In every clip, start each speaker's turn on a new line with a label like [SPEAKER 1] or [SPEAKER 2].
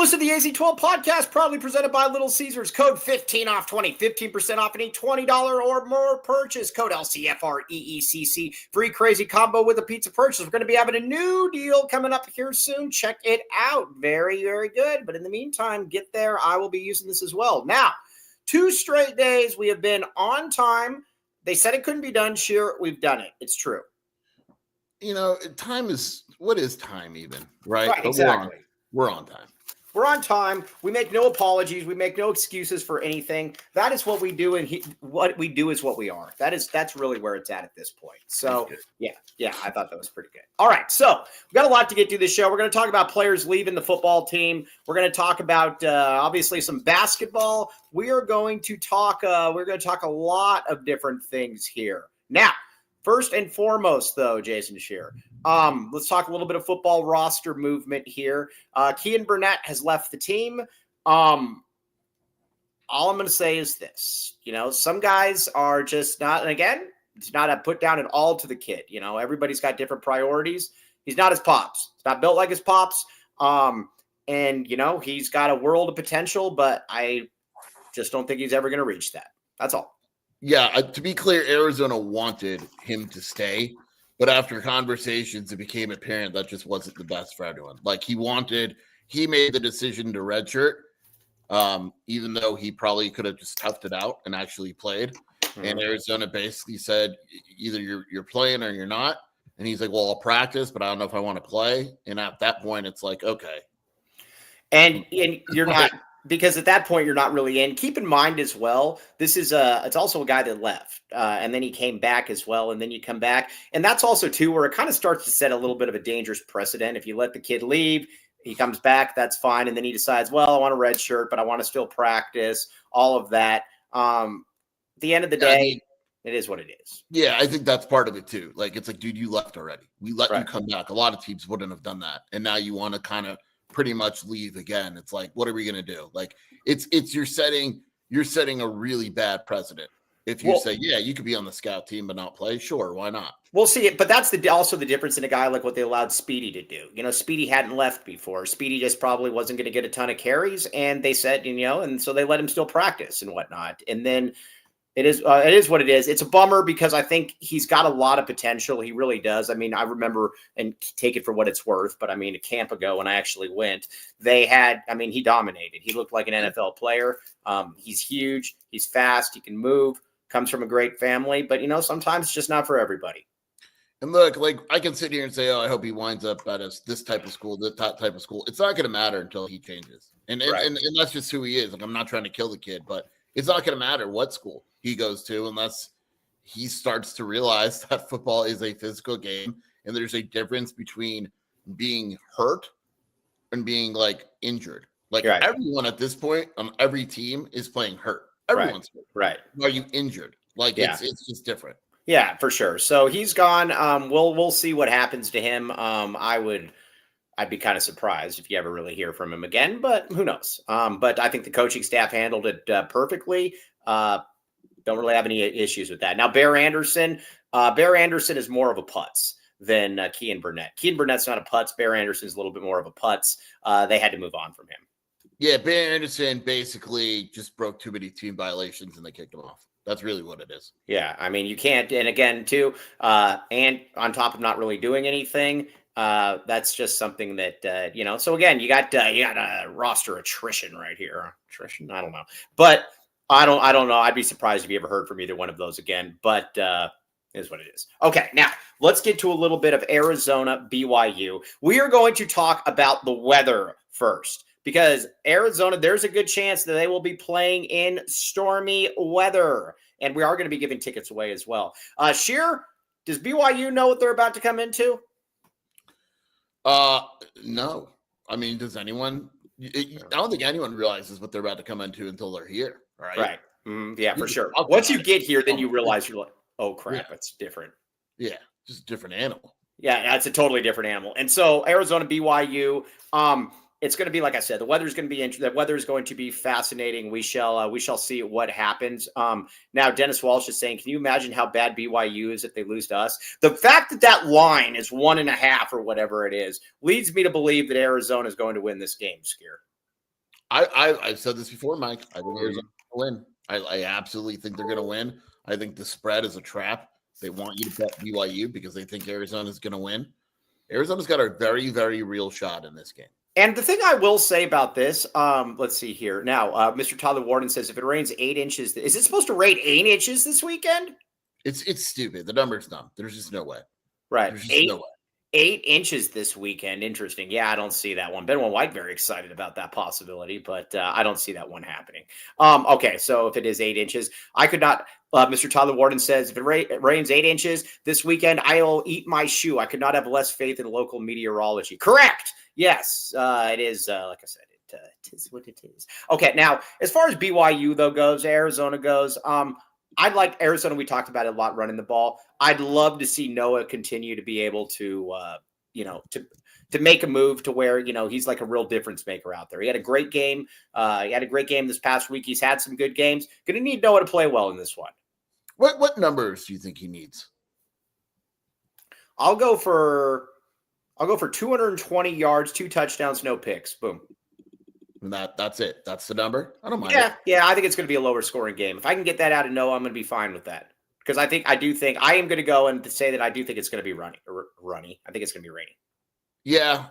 [SPEAKER 1] Listen to the AZ12 podcast, proudly presented by Little Caesars. Code 15 off 20, 15% off any $20 or more purchase. Code LCFREECC. Free crazy combo with a pizza purchase. We're going to be having a new deal coming up here soon. Check it out. Very, very good. But in the meantime, get there. I will be using this as well. Now, 2 straight days we have been on time. They said it couldn't be done. Sure, we've done it. It's true.
[SPEAKER 2] You know, time is, what is time even, right?
[SPEAKER 1] Right, exactly.
[SPEAKER 2] We're on time.
[SPEAKER 1] We're on time. We make no apologies. We make no excuses for anything. That is what we do, and what we do is what we are. That's really where it's at this point. So, yeah, I thought that was pretty good. All right, so we've got a lot to get through this show. We're going to talk about players leaving the football team. We're going to talk about obviously some basketball. We are going to talk. We're going to talk a lot of different things here. Now, first and foremost, though, Jason Scheer, let's talk a little bit of football roster movement here. Kean Burnett has left the team. All I'm going to say is this. You know, some guys are just not, and again, it's not a put down at all to the kid. You know, everybody's got different priorities. He's not his pops. He's not built like his pops. And, you know, he's got a world of potential, but I just don't think he's ever going to reach that. That's all.
[SPEAKER 2] Yeah, to be clear, Arizona wanted him to stay. But after conversations, it became apparent that just wasn't the best for everyone. Like he made the decision to redshirt, even though he probably could have just toughed it out and actually played. Mm-hmm. And Arizona basically said, either you're playing or you're not. And he's like, well, I'll practice, but I don't know if I want to play. And at that point, it's like, okay.
[SPEAKER 1] And you're not – because at that point, you're not really in. Keep in mind as well, this is it's also a guy that left, and then he came back as well, and then you come back. And that's also, too, where it kind of starts to set a little bit of a dangerous precedent. If you let the kid leave, he comes back, that's fine, and then he decides, well, I want a red shirt, but I want to still practice, all of that. At the end of the day, it is what it is.
[SPEAKER 2] Yeah, I think that's part of it, too. Like, it's like, dude, you left already. We let you come back. A lot of teams wouldn't have done that, and now you want to kind of pretty much leave again. It's like, what are we going to do? Like it's you're setting a really bad precedent. If you say, yeah, you could be on the scout team, but not play. Sure. Why not?
[SPEAKER 1] We'll see it. But that's also the difference in a guy like what they allowed Speedy to do. You know, Speedy hadn't left before. Speedy just probably wasn't going to get a ton of carries. And they said, you know, and so they let him still practice and whatnot. And then it is what it is. It's a bummer because I think he's got a lot of potential. He really does. I mean, I remember, and take it for what it's worth, but I mean, a camp ago when I actually went, he dominated. He looked like an NFL player. He's huge. He's fast. He can move, comes from a great family, but you know, sometimes it's just not for everybody.
[SPEAKER 2] And look, like I can sit here and say, oh, I hope he winds up at this type of school, that type of school. It's not going to matter until he changes. And that's just who he is. Like, I'm not trying to kill the kid, but it's not going to matter what school he goes to unless he starts to realize that football is a physical game and there's a difference between being hurt and being like injured. Like everyone at this point on every team is playing hurt. Everyone's hurt. Right. Are you injured? Like it's just different.
[SPEAKER 1] Yeah, for sure. So he's gone. We'll see what happens to him. I'd be kind of surprised if you ever really hear from him again, but who knows? But I think the coaching staff handled it perfectly. Don't really have any issues with that. Now, Bear Anderson is more of a putz than Kean Burnett. Kean Burnett's not a putz. Bear Anderson's a little bit more of a putz. They had to move on from him.
[SPEAKER 2] Yeah, Bear Anderson basically just broke too many team violations and they kicked him off. That's really what it is. Yeah,
[SPEAKER 1] I mean, you can't. And again, too, and on top of not really doing anything, that's just something that, you know, so again, you got a roster attrition right here. Attrition? I don't know. But I don't know. I'd be surprised if you ever heard from either one of those again, but it is what it is. Okay. Now let's get to a little bit of Arizona BYU. We are going to talk about the weather first because Arizona, there's a good chance that they will be playing in stormy weather, and we are going to be giving tickets away as well. Scheer, does BYU know what they're about to come into?
[SPEAKER 2] No. I mean, does anyone? I don't think anyone realizes what they're about to come into until they're here. Right.
[SPEAKER 1] Yeah, for sure. Once you get here, then you realize you're like, oh crap, it's different.
[SPEAKER 2] Yeah, just a different animal.
[SPEAKER 1] Yeah, that's a totally different animal. And so Arizona BYU, it's going to be, like I said, the weather is going to be fascinating. We shall see what happens. Now, Dennis Walsh is saying, can you imagine how bad BYU is if they lose to us? The fact that line is 1.5 or whatever it is leads me to believe that Arizona is going to win this game, Scheer.
[SPEAKER 2] I've said this before, Mike. I think Arizona's going to win. I absolutely think they're going to win. I think the spread is a trap. They want you to bet BYU because they think Arizona's going to win. Arizona's got a very, very real shot in this game.
[SPEAKER 1] And the thing I will say about this, let's see here. Now, Mr. Tyler Warden says if it rains 8 inches, is it supposed to rain 8 inches this weekend?
[SPEAKER 2] It's stupid. The number's dumb. There's just no way.
[SPEAKER 1] Right.
[SPEAKER 2] There's just no way.
[SPEAKER 1] 8 inches this weekend. Interesting. Yeah, I don't see that one. Ben White very excited about that possibility, but I don't see that one happening. Okay, so if it is 8 inches, I could not. Mr. Tyler Warden says if it rains 8 inches this weekend, I will eat my shoe. I could not have less faith in local meteorology. Correct. Yes, it is. Like I said, it is what it is. Okay, now as far as BYU though goes, Arizona goes. I'd like Arizona. We talked about it a lot running the ball. I'd love to see Noah continue to be able to, to make a move to where, he's like a real difference maker out there. He had a great game. He had a great game this past week. He's had some good games. Going to need Noah to play well in this one.
[SPEAKER 2] What numbers do you think he needs?
[SPEAKER 1] I'll go for 220 yards, 2 touchdowns, no picks. Boom.
[SPEAKER 2] And that's it. That's the number. I don't mind.
[SPEAKER 1] Yeah. I think it's going to be a lower scoring game. If I can get that out of Noah, I'm going to be fine with that. Because I am going to go and say that I do think it's going to be runny. I think it's going to be rainy.
[SPEAKER 2] Yeah,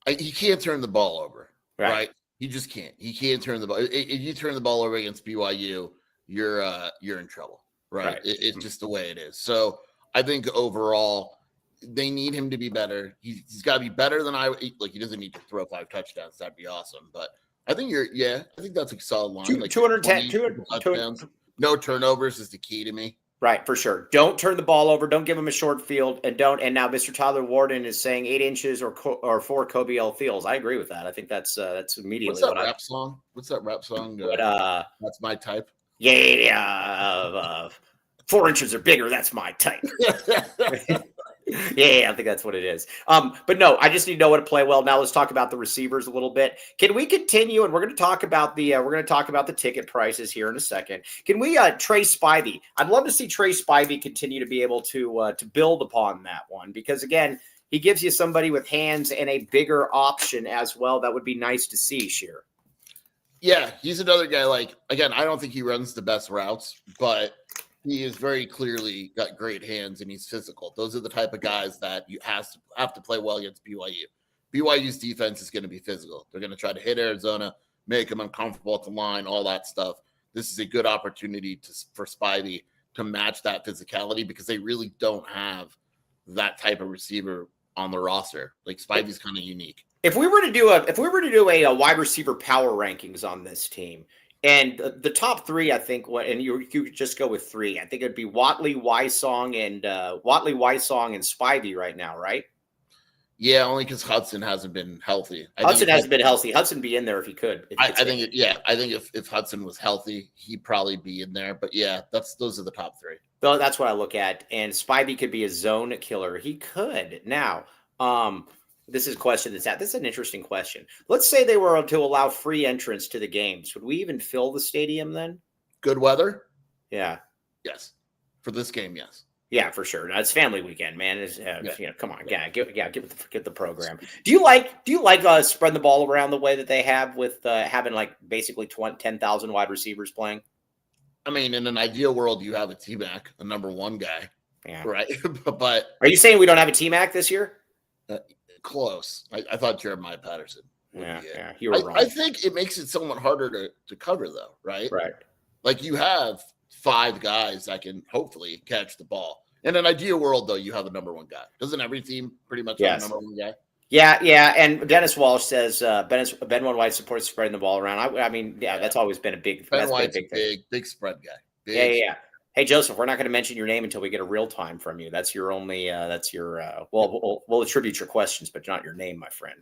[SPEAKER 2] he can't turn the ball over, right? He just can't. He can't turn the ball. If you turn the ball over against BYU, you're in trouble, right? It's just the way it is. So I think overall, they need him to be better. He's got to be better than he doesn't need to throw 5 touchdowns. That'd be awesome. But I think I think that's a solid line.
[SPEAKER 1] 210
[SPEAKER 2] touchdowns. No turnovers is the key to me.
[SPEAKER 1] Right, for sure. Don't turn the ball over. Don't give him a short field, and now Mr. Tyler Warden is saying 8 inches or 4 Kobe L. Fields. I agree with that. I think that's immediately.
[SPEAKER 2] What's that rap song? That's my type.
[SPEAKER 1] Yeah. 4 inches or bigger. That's my type. Yeah, I think that's what it is. But no, I just need Noah to play well. Now let's talk about the receivers a little bit. Can we continue? And we're going to talk about the ticket prices here in a second. Can we Trey Spivey? I'd love to see Trey Spivey continue to be able to build upon that one because again, he gives you somebody with hands and a bigger option as well. That would be nice to see, Sheer.
[SPEAKER 2] Yeah, he's another guy. Again, I don't think he runs the best routes, but he is very clearly got great hands and he's physical. Those are the type of guys that you have to play well against BYU. BYU's defense is going to be physical. They're going to try to hit Arizona, make them uncomfortable at the line, all that stuff. This is a good opportunity for Spivey to match that physicality because they really don't have that type of receiver on the roster. Spivey's kind of unique. If we were to do
[SPEAKER 1] a wide receiver power rankings on this team, and the top 3, I think, and you could just go with 3. I think it'd be Watley, Wysong, and Spivey right now, right?
[SPEAKER 2] Yeah, only because Hudson hasn't been healthy.
[SPEAKER 1] Hudson hasn't been healthy. Hudson be in there if he could.
[SPEAKER 2] I think if Hudson was healthy, he'd probably be in there. But yeah, those are the top 3.
[SPEAKER 1] So that's what I look at. And Spivey could be a zone killer. He could. Now, this is a question this is an interesting question. Let's say they were to allow free entrance to the games. Would we even fill the stadium then?
[SPEAKER 2] Good weather?
[SPEAKER 1] Yeah.
[SPEAKER 2] Yes. For this game, yes.
[SPEAKER 1] Yeah, for sure. Now, it's family weekend, man. Come on. Get the program. Do you like spreading the ball around the way that they have with having basically 10,000 wide receivers playing?
[SPEAKER 2] I mean, in an ideal world, you have a T-Mac, a number 1 guy.
[SPEAKER 1] Yeah.
[SPEAKER 2] Right. But
[SPEAKER 1] are you saying we don't have a T-Mac this year?
[SPEAKER 2] Close. I thought Jeremiah Patterson.
[SPEAKER 1] Yeah, you were wrong.
[SPEAKER 2] I think it makes it somewhat harder to cover, though, right?
[SPEAKER 1] Right.
[SPEAKER 2] You have 5 guys that can hopefully catch the ball. In an ideal world, though, you have the number 1 guy. Doesn't every team pretty much have the number 1 guy? Yeah.
[SPEAKER 1] And Dennis Walsh says Ben White supports spreading the ball around. That's always been a big.
[SPEAKER 2] Ben White's a big spread guy.
[SPEAKER 1] Yeah. Hey, Joseph, we're not going to mention your name until we get a real time from you. That's your only, we'll attribute your questions, but not your name, my friend.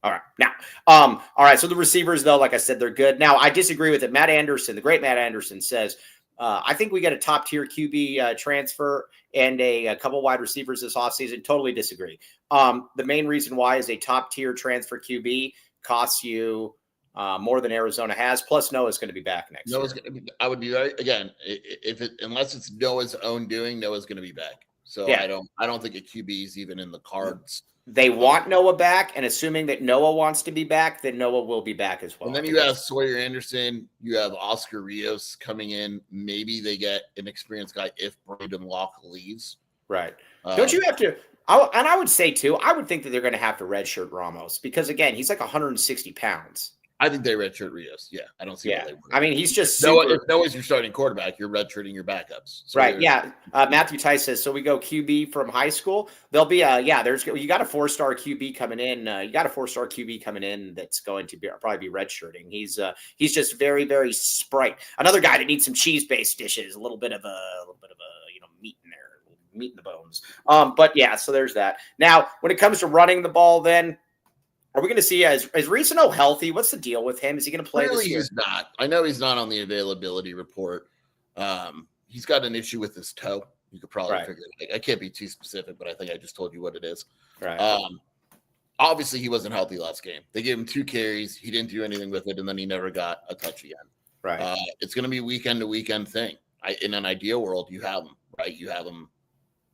[SPEAKER 1] All right. Now, all right. So the receivers, though, like I said, they're good. Now, I disagree with it. Matt Anderson, the great Matt Anderson says, I think we got a top tier QB transfer and a couple wide receivers this offseason. Totally disagree. The main reason why is a top tier transfer QB costs you more than Arizona has. Plus, Noah's going to be back next year.
[SPEAKER 2] I would be right again. Unless it's Noah's own doing, Noah's going to be back. So
[SPEAKER 1] Yeah.
[SPEAKER 2] I don't think a QB is even in the cards.
[SPEAKER 1] They want Noah back, and assuming that Noah wants to be back, then Noah will be back as well.
[SPEAKER 2] And then you have Sawyer Anderson, you have Oscar Rios coming in. Maybe they get an experienced guy if Braden Locke leaves.
[SPEAKER 1] Right. Don't you have to? And I would say too, I would think that they're going to have to redshirt Ramos because again, he's like 160 pounds.
[SPEAKER 2] I think they redshirt Rios. Yeah, I don't see why they would.
[SPEAKER 1] I mean, he's just super.
[SPEAKER 2] If Noah's your starting quarterback, you're redshirting your backups. So
[SPEAKER 1] right. Yeah. Matthew Tice says, so we go QB from high school. There'll be you got a 4-star QB coming in. You got a 4-star QB coming in that's going to probably be redshirting. He's just very, very sprite. Another guy that needs some cheese-based dishes, a little bit of a meat in there, meat in the bones. But yeah, so there's that. Now, when it comes to running the ball, then are we going to see is Reesano healthy? What's the deal with him? Is he going to play
[SPEAKER 2] Clearly
[SPEAKER 1] this year?
[SPEAKER 2] He's not. I know he's not on the availability report. He's got an issue with his toe. You could probably figure it. I can't be too specific, but I think I just told you what it is.
[SPEAKER 1] Right.
[SPEAKER 2] Obviously, he wasn't healthy last game. They gave him 2 carries. He didn't do anything with it, and then he never got a touch again.
[SPEAKER 1] Right.
[SPEAKER 2] It's going to be weekend to weekend thing. In an ideal world, you have him, right? You have him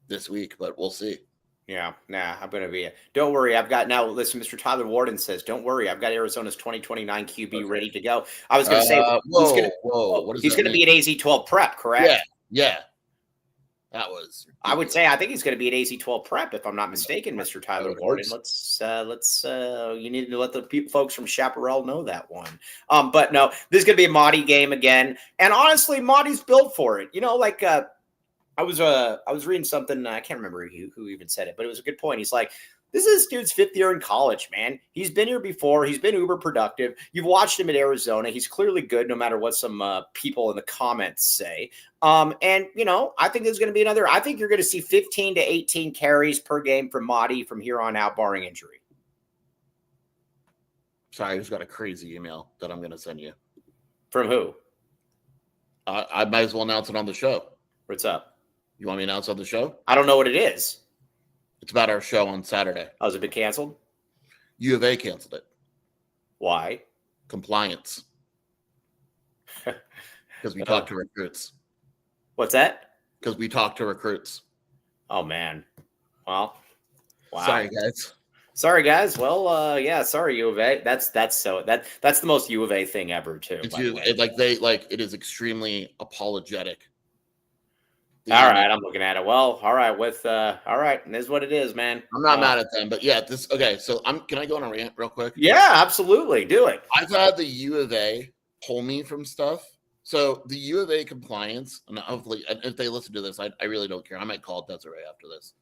[SPEAKER 2] this week, but we'll see.
[SPEAKER 1] Yeah, I'm going to be. Don't worry, I've got now. Listen, Mr. Tyler Warden says, "Don't worry, I've got Arizona's 2029 QB ready to go." I was going to say, he's going to be at AZ12 prep, correct?
[SPEAKER 2] Yeah. That was.
[SPEAKER 1] I would say I think he's going to be at AZ12 prep, if I'm not mistaken, Mr. Tyler Warden. Let's. You need to let the folks from Chaparral know that one. But no, this is going to be a Mahdi game again, and honestly, Mahdi's built for it. I was reading something. I can't remember who even said it, but it was a good point. He's like, this is this dude's 5th year in college, man. He's been here before. He's been uber productive. You've watched him at Arizona. He's clearly good, no matter what some people in the comments say. I think there's going to be I think you're going to see 15 to 18 carries per game from Mahdi from here on out, barring injury.
[SPEAKER 2] Sorry, I just got a crazy email that I'm going to send you.
[SPEAKER 1] From who?
[SPEAKER 2] I might as well announce it on the show.
[SPEAKER 1] What's up?
[SPEAKER 2] You want me to announce on the show?
[SPEAKER 1] I don't know what it is.
[SPEAKER 2] It's about our show on Saturday.
[SPEAKER 1] Oh, has it been canceled?
[SPEAKER 2] U of A canceled it.
[SPEAKER 1] Why?
[SPEAKER 2] Compliance. Because we talked to recruits.
[SPEAKER 1] What's that?
[SPEAKER 2] Because we talked to recruits.
[SPEAKER 1] Oh, man. Well, wow.
[SPEAKER 2] Sorry, guys.
[SPEAKER 1] Well, sorry, U of A. That's the most U of A thing ever, too.
[SPEAKER 2] It is extremely apologetic.
[SPEAKER 1] All right, I'm looking at it. Well, all right, all right, and this is what it is, man.
[SPEAKER 2] I'm not mad at them, but yeah, okay. So can I go on a rant real quick?
[SPEAKER 1] Yeah, absolutely, do it.
[SPEAKER 2] I've had the U of A pull me from stuff. So the U of A compliance, and hopefully, if they listen to this, I really don't care. I might call Desiree after this.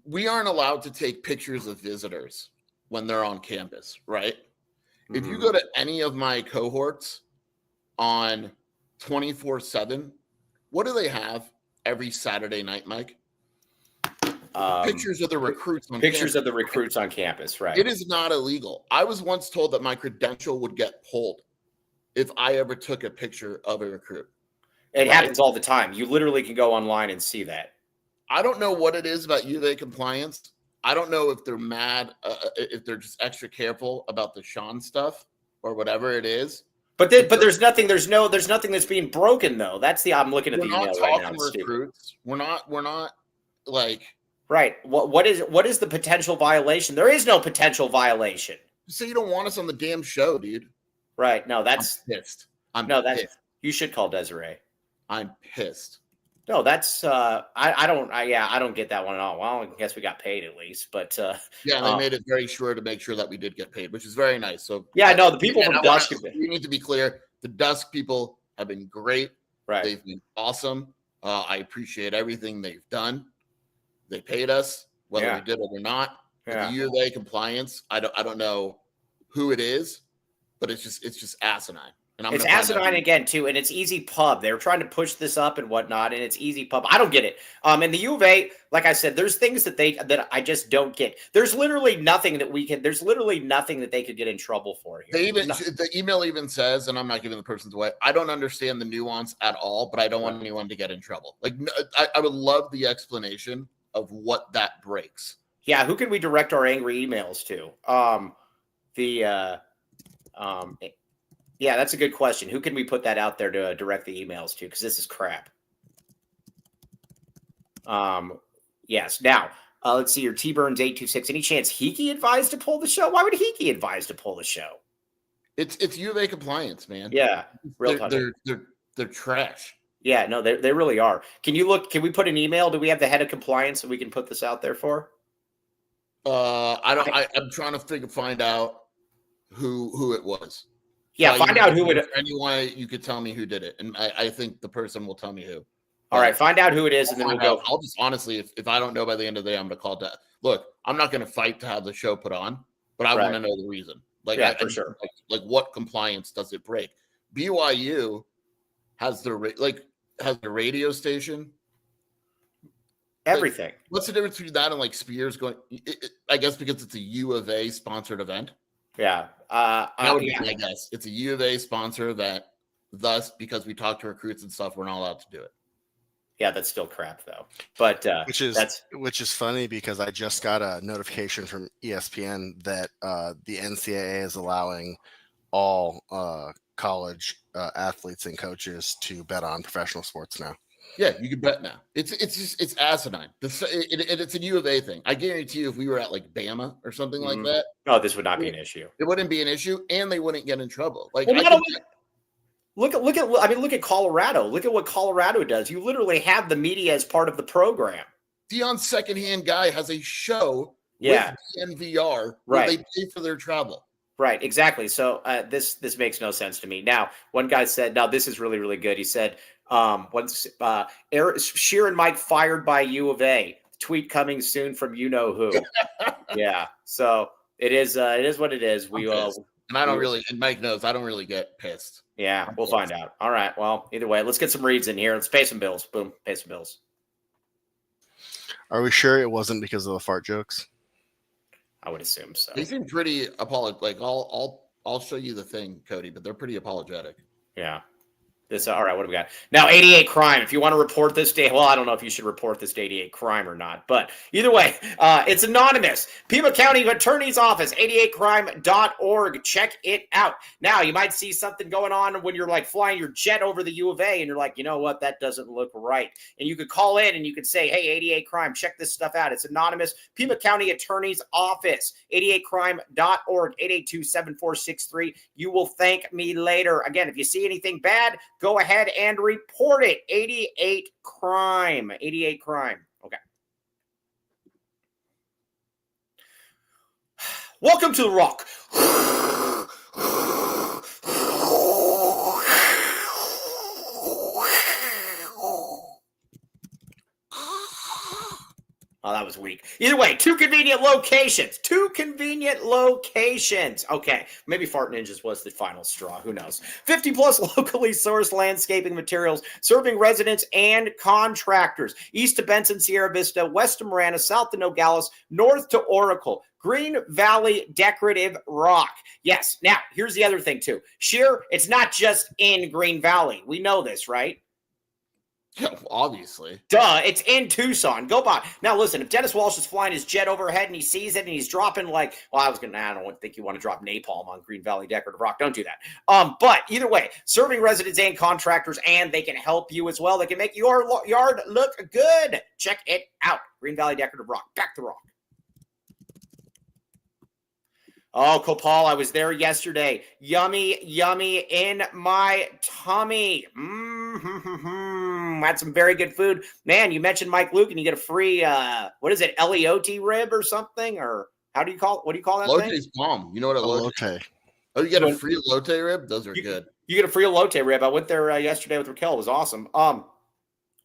[SPEAKER 2] We aren't allowed to take pictures of visitors when they're on campus, right? Mm-hmm. If you go to any of my cohorts on 24/7, what do they have every Saturday night, Mike? Pictures of the recruits on
[SPEAKER 1] pictures
[SPEAKER 2] campus.
[SPEAKER 1] Of the recruits on campus, right?
[SPEAKER 2] It is not illegal. I was once told that my credential would get pulled if I ever took a picture of a recruit.
[SPEAKER 1] It happens all the time. You literally can go online and see that.
[SPEAKER 2] I don't know what it is about U of A compliance. I don't know if they're mad, if they're just extra careful about the Sean stuff or whatever it is. But
[SPEAKER 1] there's nothing that's being broken though. I'm looking at the email right now.
[SPEAKER 2] Recruits. We're not like
[SPEAKER 1] right. What is the potential violation? There is no potential violation.
[SPEAKER 2] So you don't want us on the damn show, dude.
[SPEAKER 1] Right. No, I'm
[SPEAKER 2] pissed.
[SPEAKER 1] Pissed. You should call Desiree.
[SPEAKER 2] I'm pissed.
[SPEAKER 1] No, that's I don't get that one at all. Well, I guess we got paid at least, but
[SPEAKER 2] they made it very sure to make sure that we did get paid, which is very nice. So
[SPEAKER 1] the people from Dusk.
[SPEAKER 2] We need to be clear: the Dusk people have been great.
[SPEAKER 1] Right,
[SPEAKER 2] they've been awesome. I appreciate everything they've done. They paid us, whether we did it or not. Yeah. The U of A compliance. I don't know who it is, but it's just asinine.
[SPEAKER 1] It's asinine again too, and it's Easy Pub. They're trying to push this up and whatnot, and it's Easy Pub. I don't get it. And the U of A, like I said, there's things that I just don't get. There's literally nothing that they could get in trouble for here.
[SPEAKER 2] The email even says, and I'm not giving the person's away, I don't understand the nuance at all, but I don't want anyone to get in trouble. Like I would love the explanation of what that breaks.
[SPEAKER 1] Yeah, who can we direct our angry emails to? Yeah, that's a good question. Who can we put that out there to direct the emails to? Because this is crap. Yes. Now, let's see. Your T Burns 826. Any chance Heeke advised to pull the show? Why would Heeke advise to pull the show?
[SPEAKER 2] It's U of A compliance, man.
[SPEAKER 1] Yeah,
[SPEAKER 2] they're trash.
[SPEAKER 1] Yeah, no, they really are. Can you look? Can we put an email? Do we have the head of compliance that we can put this out there for?
[SPEAKER 2] I'm trying to find out who it was.
[SPEAKER 1] Yeah, find out who it.
[SPEAKER 2] Anyway, you could tell me who did it, and I think the person will tell me who.
[SPEAKER 1] All right, find out who it is, and then we'll go.
[SPEAKER 2] I'll just honestly, if I don't know by the end of the day, I'm going to call that. Look, I'm not going to fight to have the show put on, but I want to know the reason.
[SPEAKER 1] For sure.
[SPEAKER 2] Like what compliance does it break? BYU has the radio station.
[SPEAKER 1] Everything.
[SPEAKER 2] What's the difference between that and like Spears going? I guess because it's a U of A sponsored event.
[SPEAKER 1] Yeah.
[SPEAKER 2] That would be my guess. It's a U of A sponsor that, thus, because we talk to recruits and stuff, we're not allowed to do it.
[SPEAKER 1] Yeah, that's still crap though. But
[SPEAKER 3] which is funny because I just got a notification from ESPN that the NCAA is allowing all college athletes and coaches to bet on professional sports now.
[SPEAKER 2] Yeah, you can bet now. It's asinine. It's a U of A thing. I guarantee you, if we were at like Bama or something like that,
[SPEAKER 1] this would not be an issue.
[SPEAKER 2] It wouldn't be an issue, and they wouldn't get in trouble. Like,
[SPEAKER 1] look at Colorado. Look at what Colorado does. You literally have the media as part of the program.
[SPEAKER 2] Dion's secondhand guy has a show
[SPEAKER 1] with
[SPEAKER 2] DNVR where they pay for their travel.
[SPEAKER 1] Right, exactly. So this makes no sense to me. Now, one guy said, "Now this is really, really good." He said, "Once Sheer and Mike fired by U of A. Tweet coming soon from you know who." Yeah. So it is what it is.
[SPEAKER 2] And I don't really, and Mike knows, I don't really get pissed.
[SPEAKER 1] Yeah, we'll find out. All right. Well, either way, let's get some reads in here. Let's pay some bills. Boom, pay some bills.
[SPEAKER 3] Are we sure it wasn't because of the fart jokes?
[SPEAKER 1] I would assume so.
[SPEAKER 2] They seem pretty apologetic. Like I'll show you the thing, Cody, but they're pretty apologetic.
[SPEAKER 1] Yeah. All right, what do we got? Now, 88 crime. If you want to report this day, well, I don't know if you should report this to 88 crime or not, but either way, it's anonymous. Pima County Attorney's Office, 88crime.org. Check it out. Now, you might see something going on when you're like flying your jet over the U of A and you're like, you know what? That doesn't look right. And you could call in and you could say, hey, 88 crime, check this stuff out. It's anonymous. Pima County Attorney's Office, 88crime.org, 882-7463. You will thank me later. Again, if you see anything bad, go ahead and report it. 88 crime. 88 crime. Okay. Welcome to the Rock. Oh, that was weak. Either way, two convenient locations. Okay, maybe Fart Ninjas was the final straw. Who knows? 50+ locally sourced landscaping materials, serving residents and contractors. East to Benson, Sierra Vista, west to Marana, south to Nogales, north to Oracle. Green Valley Decorative Rock. Yes. Now, here's the other thing, too. Sheer, it's not just in Green Valley. We know this, right?
[SPEAKER 2] Yeah, obviously.
[SPEAKER 1] Duh, it's in Tucson. Go by. Now, listen, if Dennis Walsh is flying his jet overhead and he sees it and he's dropping I don't think you want to drop napalm on Green Valley Decorative Rock. Don't do that. But either way, serving residents and contractors, and they can help you as well. They can make your yard look good. Check it out. Green Valley Decorative Rock. Back to rock. Oh, Copal, I was there yesterday. Yummy, yummy in my tummy. Had some very good food. Man, you mentioned Mike Luke, and you get a free, what is it, Elioti rib or something? Or what do you call that
[SPEAKER 2] Lote's
[SPEAKER 1] thing?
[SPEAKER 2] bomb. You know what a
[SPEAKER 3] Elote.
[SPEAKER 2] Oh, you get a free Elote rib? Those are good.
[SPEAKER 1] You get a free Elote rib. I went there yesterday with Raquel. It was awesome.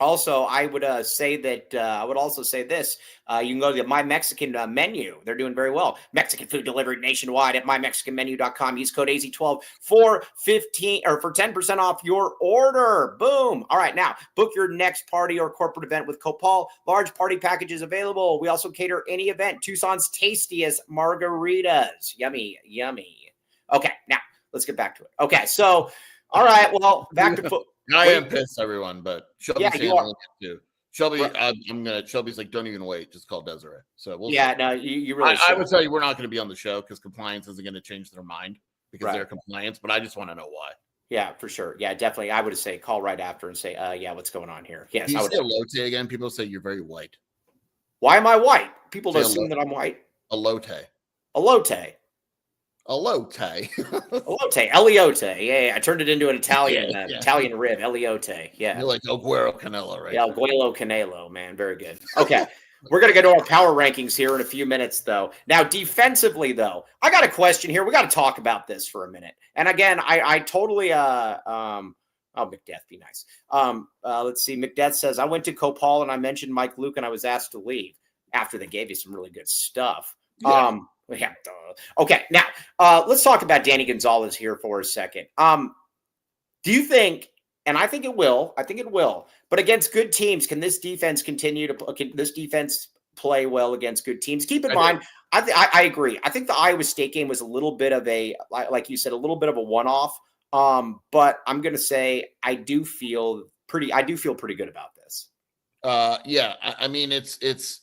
[SPEAKER 1] Also, I would say that I would also say this. You can go to the My Mexican menu. They're doing very well. Mexican food delivered nationwide at mymexicanmenu.com. Use code AZ12 for 10% off your order. Boom. All right, now book your next party or corporate event with Copal. Large party packages available. We also cater any event. Tucson's tastiest margaritas. Yummy, yummy. Okay, now let's get back to it. Okay, so all right, well, back to football.
[SPEAKER 2] I am pissed, everyone, but Shelby's handling it too. Shelby,
[SPEAKER 1] right.
[SPEAKER 2] Shelby's like, don't even wait, just call Desiree. So we'll see.
[SPEAKER 1] No, you really.
[SPEAKER 2] I would tell you we're not going to be on the show because compliance isn't going to change their mind because they're compliance. But I just want to know why.
[SPEAKER 1] Yeah, for sure. Yeah, definitely. I would say call right after and say, yeah, what's going on here? Yes,
[SPEAKER 2] Do
[SPEAKER 1] I
[SPEAKER 2] you
[SPEAKER 1] would.
[SPEAKER 2] say elote again? People say you're very white.
[SPEAKER 1] Why am I white? People
[SPEAKER 2] Say
[SPEAKER 1] assume that I'm white.
[SPEAKER 2] elote.
[SPEAKER 1] Elote.
[SPEAKER 2] Elote.
[SPEAKER 1] Elote. Eliote. Yeah, I turned it into an Italian
[SPEAKER 2] Yeah.
[SPEAKER 1] Italian rib. Eliote. Yeah.
[SPEAKER 2] You're like El Guero Canelo, right?
[SPEAKER 1] Yeah, El Guelo Canelo, man. Very good. Okay. We're going to go to our power rankings here in a few minutes, though. Now, defensively, though, I got a question here. We got to talk about this for a minute. And again, I totally McDeath, be nice. Let's see. McDeath says, I went to Copal and I mentioned Mike Luke and I was asked to leave after they gave you some really good stuff.
[SPEAKER 2] Yeah.
[SPEAKER 1] Yeah. Okay. Now, let's talk about Danny Gonzalez here for a second. Do you think, and I think it will, but against good teams, can this defense play well against good teams? Keep in mind, I agree. I think the Iowa State game was a little bit of a, like you said, a little bit of a one-off. But I'm going to say I do feel pretty good about this.
[SPEAKER 2] Yeah. I mean, it's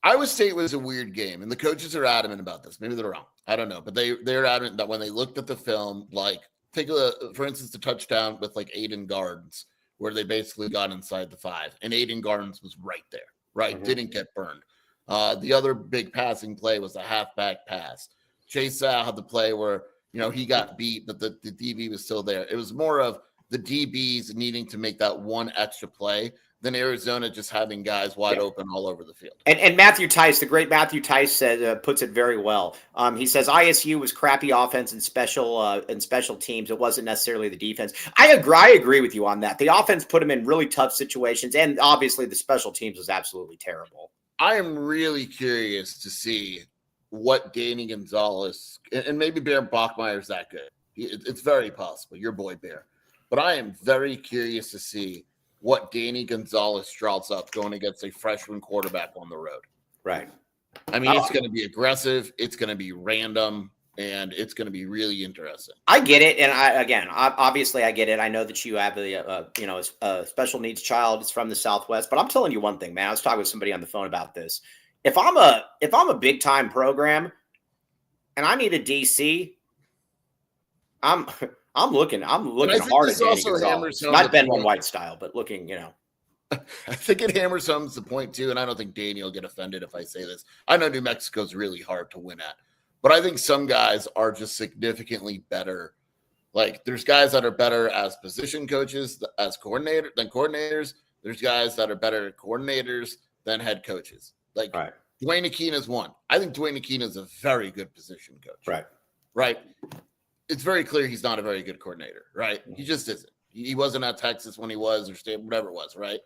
[SPEAKER 2] Iowa State was a weird game, and the coaches are adamant about this. Maybe they're wrong. I don't know, but they're adamant that when they looked at the film, like take for instance, the touchdown with like Aiden Gardens, where they basically got inside the 5, and Aiden Gardens was right there, right? Mm-hmm. Didn't get burned. The other big passing play was a halfback pass. Chase Sal had the play where he got beat, but the DB was still there. It was more of the DBs needing to make that one extra play than Arizona just having guys wide open all over the field.
[SPEAKER 1] And Matthew Tice, the great Matthew Tice, said puts it very well. He says ISU was crappy offense and special teams. It wasn't necessarily the defense. I agree with you on that. The offense put them in really tough situations, and obviously the special teams was absolutely terrible.
[SPEAKER 2] I am really curious to see what Danny Gonzalez and maybe Bear Bachmeier is that good. It's very possible. Your boy Bear. But I am very curious to see what Danny Gonzalez draws up going against a freshman quarterback on the road.
[SPEAKER 1] Right.
[SPEAKER 2] I mean, it's going to be aggressive. It's going to be random, and it's going to be really interesting.
[SPEAKER 1] I get it. And obviously I get it. I know that you have a special needs child. It's from the Southwest, but I'm telling you one thing, man. I was talking with somebody on the phone about this. If I'm a big time program and I need a DC, I'm looking hard at Danny Gonzalez. Not Ben One White style, but looking,
[SPEAKER 2] I think it hammers home the point too, and I don't think Danny will get offended if I say this. I know New Mexico's really hard to win at, but I think some guys are just significantly better. Like there's guys that are better as position coaches, than coordinators. There's guys that are better coordinators than head coaches. Like
[SPEAKER 1] right.
[SPEAKER 2] Dwayne Akina is one. I think Dwayne Akina is a very good position coach. Right. It's very clear he's not a very good coordinator, right? He just isn't. He wasn't at Texas when he was, or state, whatever it was, right?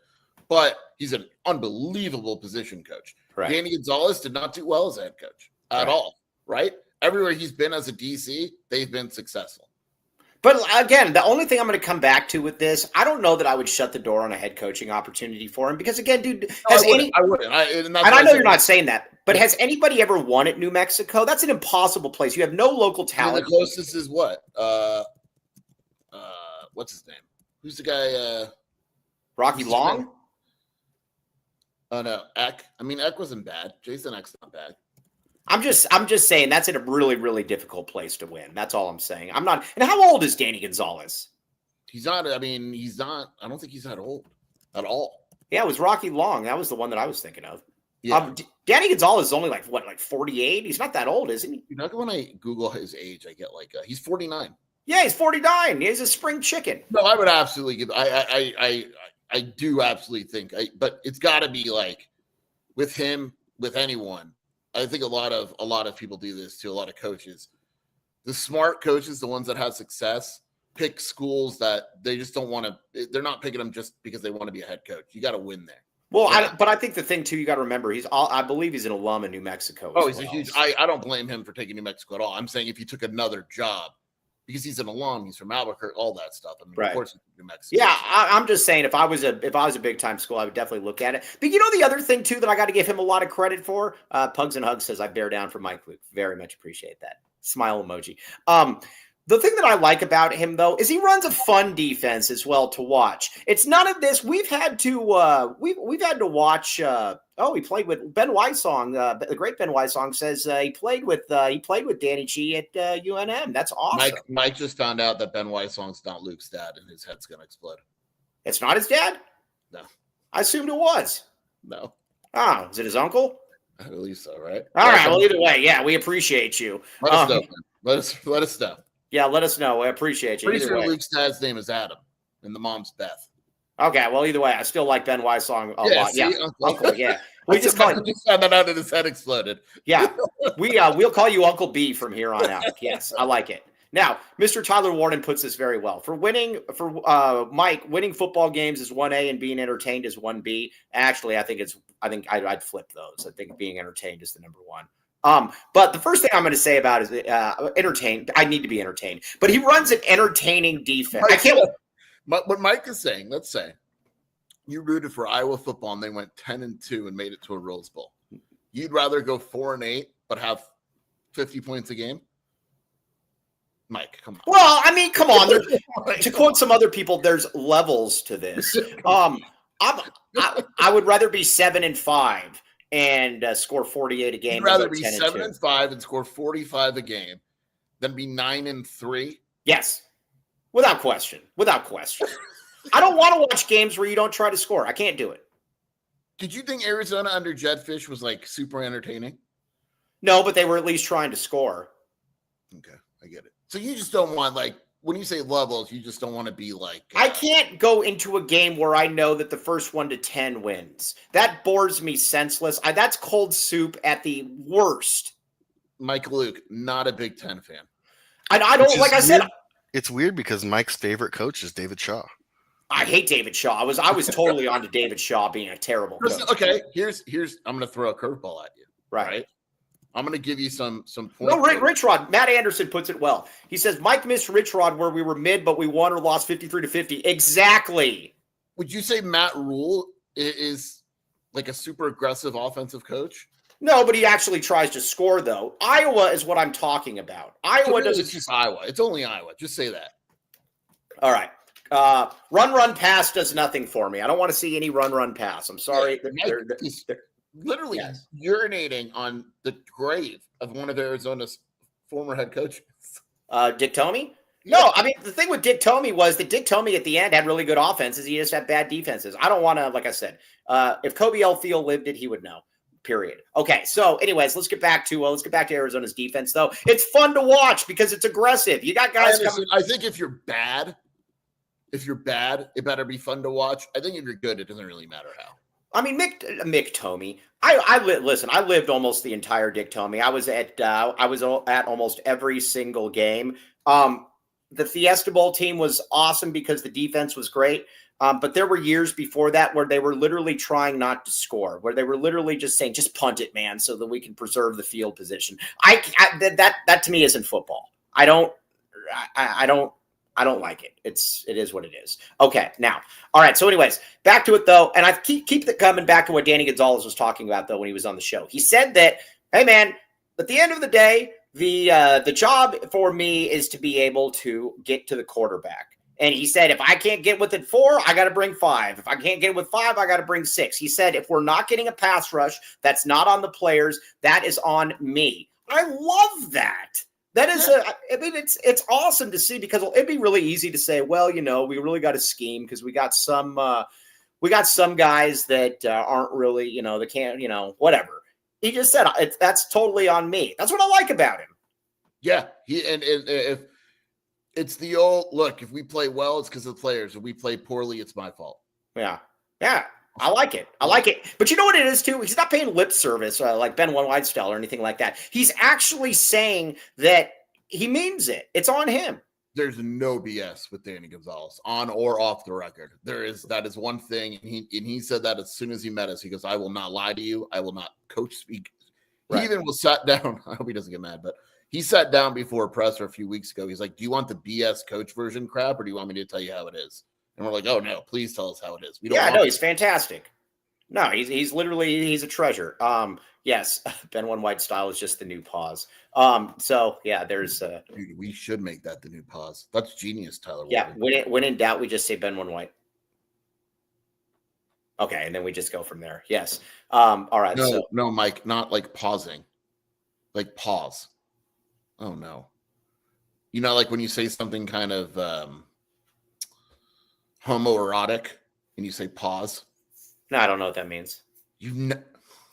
[SPEAKER 2] But he's an unbelievable position coach.
[SPEAKER 1] Right.
[SPEAKER 2] Danny Gonzalez did not do well as a head coach at all, right? Everywhere he's been as a DC, they've been successful.
[SPEAKER 1] But again, the only thing I'm going to come back to with this, I don't know that I would shut the door on a head coaching opportunity for him because, again, dude,
[SPEAKER 2] I wouldn't. And
[SPEAKER 1] I know you're not saying that, but has anybody ever won at New Mexico? That's an impossible place. You have no local talent.
[SPEAKER 2] And the closest is what? What's his name? Who's the guy?
[SPEAKER 1] Rocky Long?
[SPEAKER 2] Oh no, Eck. I mean, Eck wasn't bad. Jason Eck's not bad.
[SPEAKER 1] I'm just saying that's in a really, really difficult place to win. That's all I'm saying. I'm not. And how old is Danny Gonzalez?
[SPEAKER 2] He's not. I mean, he's not. I don't think he's that old at all.
[SPEAKER 1] Yeah, it was Rocky Long. That was the one that I was thinking of.
[SPEAKER 2] Yeah.
[SPEAKER 1] Danny Gonzalez is only like 48? He's not that old, isn't he?
[SPEAKER 2] You know, when I Google his age, I get he's 49.
[SPEAKER 1] Yeah, he's 49. He's a spring chicken.
[SPEAKER 2] No, I would absolutely give. I do absolutely think. But it's got to be like with him, with anyone. I think a lot of people do this too. A lot of coaches, the smart coaches, the ones that have success, pick schools that they just don't want to. They're not picking them just because they want to be a head coach. You got to win there.
[SPEAKER 1] Well, yeah. But I think the thing too, you got to remember, I believe he's an alum in New Mexico.
[SPEAKER 2] Oh, he's a huge. I don't blame him for taking New Mexico at all. I'm saying if he took another job, because he's an alum, he's from Albuquerque, all that stuff. I mean,
[SPEAKER 1] right.
[SPEAKER 2] Of course, New Mexico.
[SPEAKER 1] Yeah, I'm just saying, if I was a big time school, I would definitely look at it. But the other thing too that I got to give him a lot of credit for, Pugs and Hugs says I bear down for Mike Luke. Very much appreciate that. Smile emoji. The thing that I like about him, though, is he runs a fun defense as well to watch. It's none of this. We've had to we've had to watch. He played with Ben Wysong. The great Ben Wysong says he played with Danny G at UNM. That's awesome.
[SPEAKER 2] Mike just found out that Ben Wysong's not Luke's dad, and his head's gonna explode.
[SPEAKER 1] It's not his dad?
[SPEAKER 2] No,
[SPEAKER 1] I assumed it was.
[SPEAKER 2] No.
[SPEAKER 1] Oh, is it his uncle?
[SPEAKER 2] I believe so, right?
[SPEAKER 1] All right. Well, either way, yeah, we appreciate you.
[SPEAKER 2] Let us know. Let us know.
[SPEAKER 1] Yeah, let us know. I appreciate you.
[SPEAKER 2] Pretty sure Luke's dad's name is Adam, and the mom's Beth.
[SPEAKER 1] Okay, well, either way, I still like Ben Wysong a lot.
[SPEAKER 2] See,
[SPEAKER 1] yeah, Uncle. Yeah, we just
[SPEAKER 2] found that out, and his head exploded.
[SPEAKER 1] Yeah, we'll call you Uncle B from here on out. Yes, I like it. Now, Mr. Tyler Warden puts this very well. For Mike, winning football games is 1A and being entertained is 1B. Actually, I think I'd flip those. I think being entertained is the number one. But the first thing I'm going to say about is entertained. I need to be entertained, but he runs an entertaining defense. I can't.
[SPEAKER 2] What Mike is saying, let's say you rooted for Iowa football and they went 10-2 and made it to a Rose Bowl. You'd rather go 4-8 but have 50 points a game? Mike, come on.
[SPEAKER 1] Well, I mean, come on. To quote some other people, there's levels to this. I would rather be 7-5. And score 48 a game.
[SPEAKER 2] You'd rather be 7-5 and score 45 a game than be 9-3?
[SPEAKER 1] Yes. Without question. I don't want to watch games where you don't try to score. I can't do it.
[SPEAKER 2] Did you think Arizona under Jetfish was like super entertaining?
[SPEAKER 1] No, but they were at least trying to score.
[SPEAKER 2] Okay, I get it. So you just don't want, like, when you say levels, you just don't want to be like...
[SPEAKER 1] I can't go into a game where I know that the first 1 to 10 wins. That bores me senseless. That's cold soup at the worst.
[SPEAKER 2] Mike Luke, not a Big Ten fan.
[SPEAKER 1] I don't, like I said...
[SPEAKER 3] It's weird because Mike's favorite coach is David Shaw.
[SPEAKER 1] I hate David Shaw. I was totally on to David Shaw being a terrible coach.
[SPEAKER 2] Okay, here's I'm going to throw a curveball at you.
[SPEAKER 1] Right?
[SPEAKER 2] I'm going to give you some points.
[SPEAKER 1] No, Rich Rod. Matt Anderson puts it well. He says, Mike missed Rich Rod where we were mid, but we won or lost 53-50. Exactly.
[SPEAKER 2] Would you say Matt Rule is like a super aggressive offensive coach?
[SPEAKER 1] No, but he actually tries to score, though. Iowa is what I'm talking about. Iowa doesn't.
[SPEAKER 2] It's just Iowa. It's only Iowa. Just say that.
[SPEAKER 1] All right. Run, pass does nothing for me. I don't want to see any run, pass. I'm sorry.
[SPEAKER 2] Yeah, literally urinating on the grave of one of Arizona's former head coaches.
[SPEAKER 1] Dick Tomey? No, I mean, the thing with Dick Tomey was that Dick Tomey at the end had really good offenses. He just had bad defenses. I don't want to, like I said, if Kobe L. Thiel lived it, he would know. Period. Okay, so anyways, let's get back to Arizona's defense, though. It's fun to watch because it's aggressive. You got guys coming.
[SPEAKER 2] I think if you're bad, it better be fun to watch. I think if you're good, it doesn't really matter how.
[SPEAKER 1] I mean, Mick Tomey. I lived almost the entire Dick Tomey. I was at almost every single game. The Fiesta Bowl team was awesome because the defense was great. But there were years before that where they were literally trying not to score, where they were literally just saying, "Just punt it, man, so that we can preserve the field position." That to me isn't football. I don't like it. It is what it is. Okay, now, all right. So, anyways, back to it though, and I keep coming back to what Danny Gonzalez was talking about though when he was on the show. He said that, "Hey, man, at the end of the day, the job for me is to be able to get to the quarterback." And he said, if I can't get within 4, I got to bring 5. If I can't get with 5, I got to bring 6. He said, if we're not getting a pass rush, that's not on the players. That is on me. I love that. That is it's awesome to see because it'd be really easy to say, well, we really got to scheme because we got some guys that aren't really, they can't, whatever. He just said that's totally on me. That's what I like about him.
[SPEAKER 2] Yeah. If it's the old look, if we play well, it's because of the players. If we play poorly, it's my fault.
[SPEAKER 1] Yeah. Yeah. I like it. But you know what it is, too? He's not paying lip service like Ben Whitestyle or anything like that. He's actually saying that he means it. It's on him.
[SPEAKER 2] There's no BS with Danny Gonzalez, on or off the record. That is one thing. And he said that as soon as he met us. He goes, I will not lie to you. I will not coach speak. Right. He even was sat down. I hope he doesn't get mad, but he sat down before a presser a few weeks ago. He's like, do you want the BS coach version crap or do you want me to tell you how it is? And we're like, oh, no, please tell us how it is.
[SPEAKER 1] I know. He's fantastic. No, he's literally he's a treasure. Yes, Ben One White style is just the new pause. So yeah, there's
[SPEAKER 2] Dude, we should make that the new pause. That's genius, Tyler.
[SPEAKER 1] yeah. When in doubt, we just say Ben One White. Okay, and then we just go from there. Yes. All right.
[SPEAKER 2] No, Mike, not like pausing, like pause. Oh no. You know, like when you say something kind of homoerotic and you say pause.
[SPEAKER 1] No, I don't know what that means.
[SPEAKER 2] You've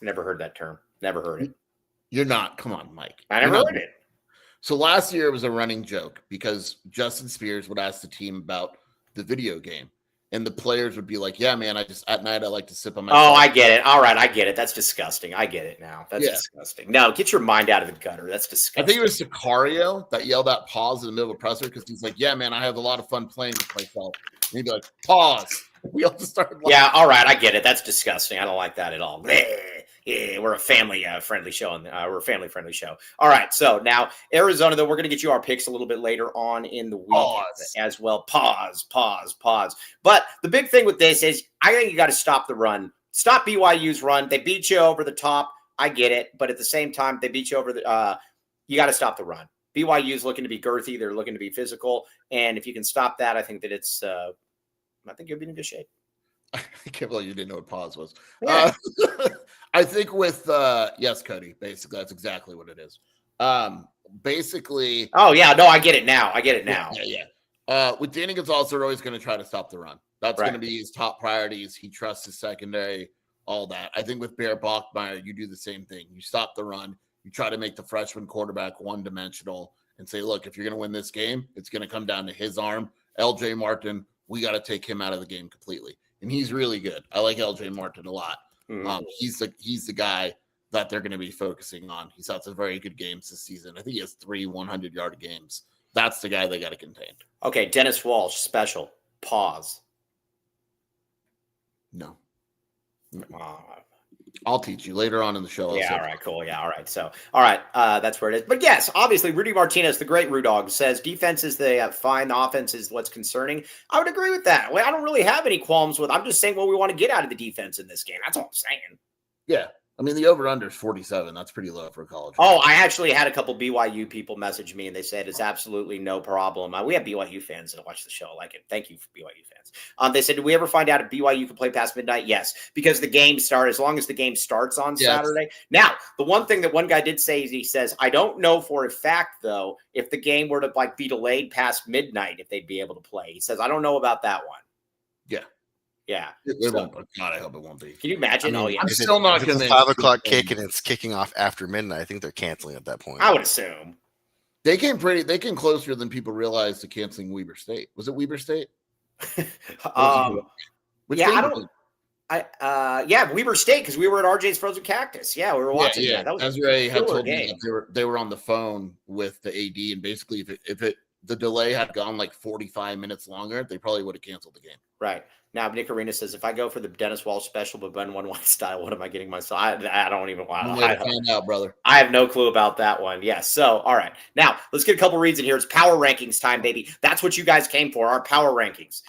[SPEAKER 1] never heard that term. Never heard it.
[SPEAKER 2] You're not. Come on, Mike.
[SPEAKER 1] I never heard it.
[SPEAKER 2] So last year it was a running joke because Justin Spears would ask the team about the video game. And the players would be like, yeah, man, at night I like to sip on my
[SPEAKER 1] coffee. I get it. All right, I get it. That's disgusting. I get it now. That's disgusting. No, get your mind out of the gutter. That's disgusting.
[SPEAKER 2] I think it was Sicario that yelled out pause in the middle of a presser because he's like, yeah, man, I have a lot of fun playing with myself. And he'd be like, pause. We all just started laughing.
[SPEAKER 1] Yeah, all right, I get it. That's disgusting. I don't like that at all. Yeah, we're a family friendly show, and we're a family friendly show. All right, so now Arizona, though, we're going to get you our picks a little bit later on in the week as well. Pause. But the big thing with this is I think you got to stop the run. Stop BYU's run. They beat you over the top. I get it, but at the same time, they beat you over the. You got to stop the run. BYU's looking to be girthy. They're looking to be physical, and if you can stop that, I think that it's. I think you'll be in good shape.
[SPEAKER 2] I can't believe you didn't know what pause was.
[SPEAKER 1] Yeah.
[SPEAKER 2] I think with yes, Cody. Basically, that's exactly what it is. Basically.
[SPEAKER 1] Oh yeah, no, I get it now.
[SPEAKER 2] Yeah. With Danny Gonzalez, they're always going to try to stop the run. That's going to be his top priorities. He trusts his secondary, all that. I think with Bear Bachmeier, you do the same thing. You stop the run. You try to make the freshman quarterback one-dimensional and say, look, if you're going to win this game, it's going to come down to his arm. LJ Martin, we got to take him out of the game completely. And he's really good. I like LJ Martin a lot. Mm-hmm. He's the guy that they're going to be focusing on. He's had some very good games this season. I think he has 3 100-yard games. That's the guy they got to contain.
[SPEAKER 1] Okay, Dennis Walsh, special. Pause.
[SPEAKER 2] No. I'll teach you later on in the show.
[SPEAKER 1] Yeah, all right, cool. Yeah, all right. So, all right, that's where it is. But yes, obviously, Rudy Martinez, the great Roo Dog, says defense is the fine. The offense is what's concerning. I would agree with that. Well, I don't really have any qualms with. I'm just saying what we want to get out of the defense in this game. That's all I'm saying.
[SPEAKER 2] Yeah. I mean, the over-under is 47. That's pretty low for a college.
[SPEAKER 1] Oh, I actually had a couple BYU people message me, and they said it's absolutely no problem. We have BYU fans that watch the show. I like it. Thank you for BYU fans. They said, did we ever find out if BYU can play past midnight? Yes, because the game starts, as long as the game starts on Saturday. Now, the one thing that one guy did say is he says, I don't know for a fact, though, if the game were to be delayed past midnight, if they'd be able to play. He says, I don't know about that one.
[SPEAKER 2] Yeah.
[SPEAKER 1] Yeah.
[SPEAKER 2] It won't. God, I hope it won't be.
[SPEAKER 1] Can you imagine?
[SPEAKER 2] I'm still not
[SPEAKER 3] going to. 5 o'clock kick and it's kicking off after midnight. I think they're canceling at that point.
[SPEAKER 1] I would assume.
[SPEAKER 2] They came closer than people realized to canceling Weber State. Was it Weber State?
[SPEAKER 1] Weber State, because we were at RJ's Frozen Cactus. Yeah, we were watching that. That was
[SPEAKER 2] Ezra had told me that they were on the phone with the AD, and basically if the delay had gone like 45 minutes longer, they probably would have canceled the game.
[SPEAKER 1] Right. Now, Nick Arena says, if I go for the Dennis Walsh special but Ben One White style, what am I getting myself? I don't even want
[SPEAKER 2] to find out, brother.
[SPEAKER 1] I have no clue about that one. Yes. So, all right. Now, let's get a couple reads in here. It's power rankings time, baby. That's what you guys came for, our power rankings.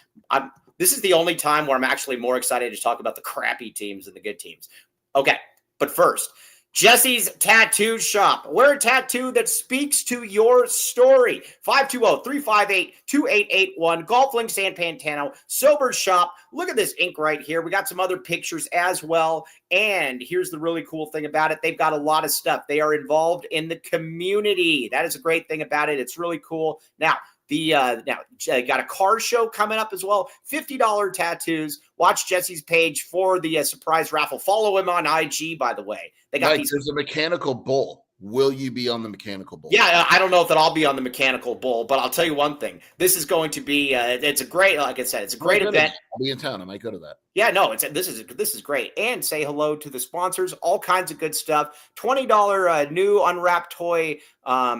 [SPEAKER 1] This is the only time where I'm actually more excited to talk about the crappy teams than the good teams. Okay. But first, Jesse's Tattoo Shop. Wear a tattoo that speaks to your story. 520-358-2881. Golf Link San Pantano. Sober Shop. Look at this ink right here. We got some other pictures as well. And here's the really cool thing about it. They've got a lot of stuff. They are involved in the community. That is a great thing about it. It's really cool. Now, got a car show coming up as well. $50 tattoos. Watch Jesse's page for the surprise raffle. Follow him on IG, by the way. They got
[SPEAKER 2] there's a mechanical bull. Will you be on the mechanical bull?
[SPEAKER 1] Yeah, I don't know if that I'll be on the mechanical bull, but I'll tell you one thing. This is going to be it's a great, like I said, it's a great event.
[SPEAKER 2] I'll be in town. I might go to that.
[SPEAKER 1] Yeah, no, this is great. And say hello to the sponsors. All kinds of good stuff. $20 new unwrapped toy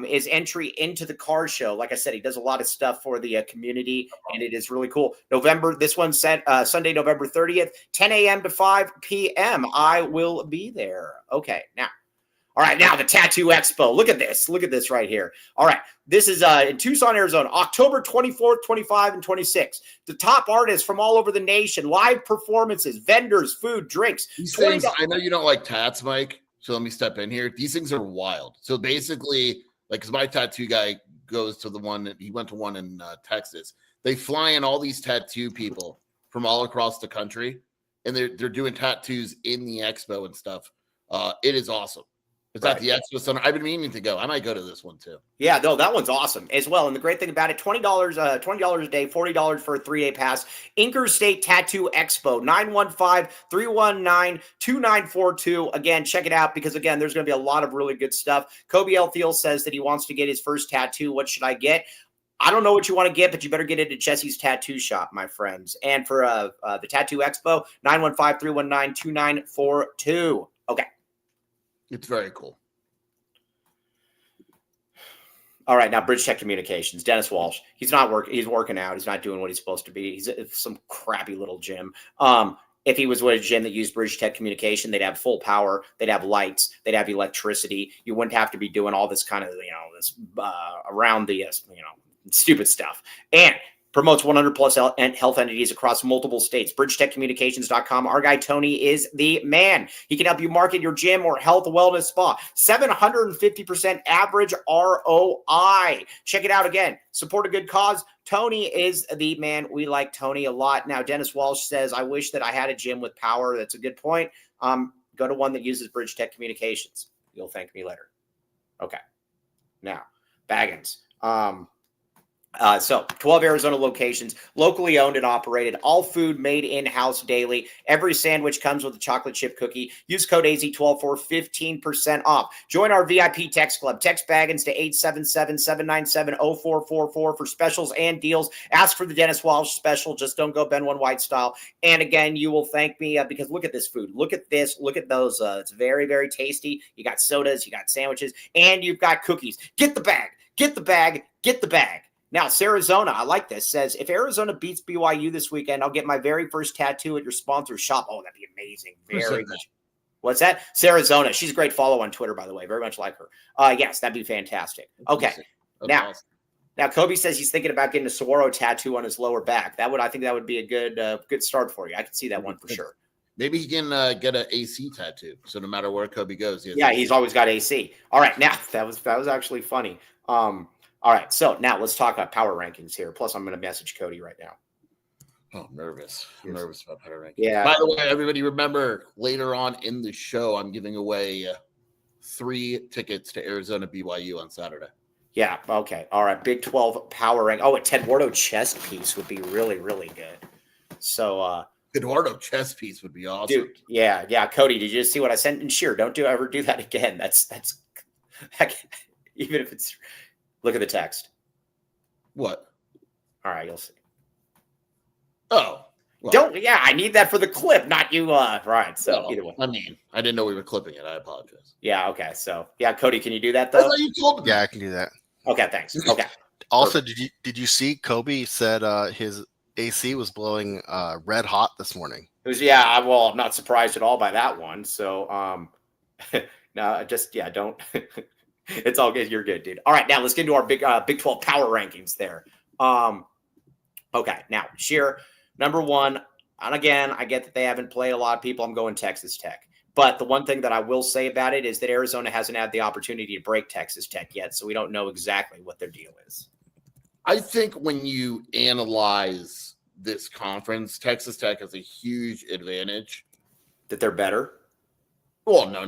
[SPEAKER 1] is entry into the car show. Like I said, he does a lot of stuff for the community, and it is really cool. This one's set Sunday, November 30th, 10 a.m. to 5 p.m. I will be there. Okay, now. All right, now the Tattoo Expo. Look at this. Look at this right here. All right, this is in Tucson, Arizona, October 24th, 25, and 26. The top artists from all over the nation, live performances, vendors, food, drinks.
[SPEAKER 2] These things, I know you don't like tats, Mike, so let me step in here. These things are wild. So basically, like, because my tattoo guy goes to he went to one in Texas. They fly in all these tattoo people from all across the country, and they're doing tattoos in the expo and stuff. It is awesome. It's at the Expo Center. I've been meaning to go. I might go to this one too.
[SPEAKER 1] Yeah, no, that one's awesome as well. And the great thing about it, $20 a day, $40 for a 3-day pass. Inker State Tattoo Expo, 915-319-2942. Again, check it out because, again, there's going to be a lot of really good stuff. Kobe L. Thiel says that he wants to get his first tattoo. What should I get? I don't know what you want to get, but you better get into Jesse's Tattoo Shop, my friends. And for the Tattoo Expo, 915-319-2942. Okay.
[SPEAKER 2] It's very cool.
[SPEAKER 1] All right, now Bridge Tech Communications, Dennis Walsh. He's not working. He's working out. He's not doing what he's supposed to be. He's at some crappy little gym. If he was with a gym that used Bridge Tech Communication, they'd have full power. They'd have lights. They'd have electricity. You wouldn't have to be doing all this kind of, this around the, stupid stuff. And promotes 100 plus health entities across multiple states. BridgeTechCommunications.com. Our guy Tony is the man. He can help you market your gym or health wellness spa. 750% average ROI. Check it out again. Support a good cause. Tony is the man. We like Tony a lot. Now, Dennis Walsh says, I wish that I had a gym with power. That's a good point. Go to one that uses Bridge Tech Communications. You'll thank me later. Okay. Now, Baggins. So 12 Arizona locations, locally owned and operated, all food made in-house daily. Every sandwich comes with a chocolate chip cookie. Use code AZ12 for 15% off. Join our VIP text club. Text Baggins to 877-797-0444 for specials and deals. Ask for the Dennis Walsh special. Just don't go Ben One White style. And again, you will thank me because look at this food. Look at this. Look at those. It's very, very tasty. You got sodas, you got sandwiches, and you've got cookies. Get the bag. Get the bag. Get the bag. Now, Sarizona, I like this, says, if Arizona beats BYU this weekend, I'll get my very first tattoo at your sponsor's shop. Oh, that'd be amazing. Very good. What's that? Sarizona. She's a great follow on Twitter, by the way. Very much like her. Yes, that'd be fantastic. Okay. Now, Kobe says he's thinking about getting a Saguaro tattoo on his lower back. I think that would be a good start for you. I can see that one for sure.
[SPEAKER 2] Maybe he can get an AC tattoo. So no matter where Kobe goes,
[SPEAKER 1] he's always got AC. All right. Now, that was actually funny. All right, so now let's talk about power rankings here. Plus, I'm going to message Cody right now.
[SPEAKER 2] Oh, I'm nervous. I'm nervous about power rankings.
[SPEAKER 1] Yeah.
[SPEAKER 2] By the way, everybody remember, later on in the show, I'm giving away 3 tickets to Arizona BYU on Saturday.
[SPEAKER 1] Yeah, okay. All right, Big 12 power rank. Oh, a Eduardo chest piece would be really, really good. So
[SPEAKER 2] Eduardo chest piece would be awesome.
[SPEAKER 1] Dude, yeah. Cody, did you just see what I sent in? Sure, don't ever do that again. That's even if it's... Look at the text.
[SPEAKER 2] What?
[SPEAKER 1] All right, you'll see.
[SPEAKER 2] Oh.
[SPEAKER 1] Well. I need that for the clip, not you. Right. So either way.
[SPEAKER 2] I mean, I didn't know we were clipping it. I apologize.
[SPEAKER 1] Yeah, okay. So Cody, can you do that though?
[SPEAKER 2] You told me.
[SPEAKER 3] Yeah, I can do that.
[SPEAKER 1] Okay, thanks. Okay.
[SPEAKER 3] Also, did you see Kobe said his AC was blowing red hot this morning?
[SPEAKER 1] It was I'm not surprised at all by that one. So no, just don't it's all good. You're good, dude. All right, now let's get into our Big 12 power rankings there. Okay, now Sheer, number 1. And again, I get that they haven't played a lot of people. I'm going Texas Tech. But the one thing that I will say about it is that Arizona hasn't had the opportunity to break Texas Tech yet, so we don't know exactly what their deal is.
[SPEAKER 2] I think when you analyze this conference, Texas Tech has a huge advantage.
[SPEAKER 1] That they're better?
[SPEAKER 2] Well, no.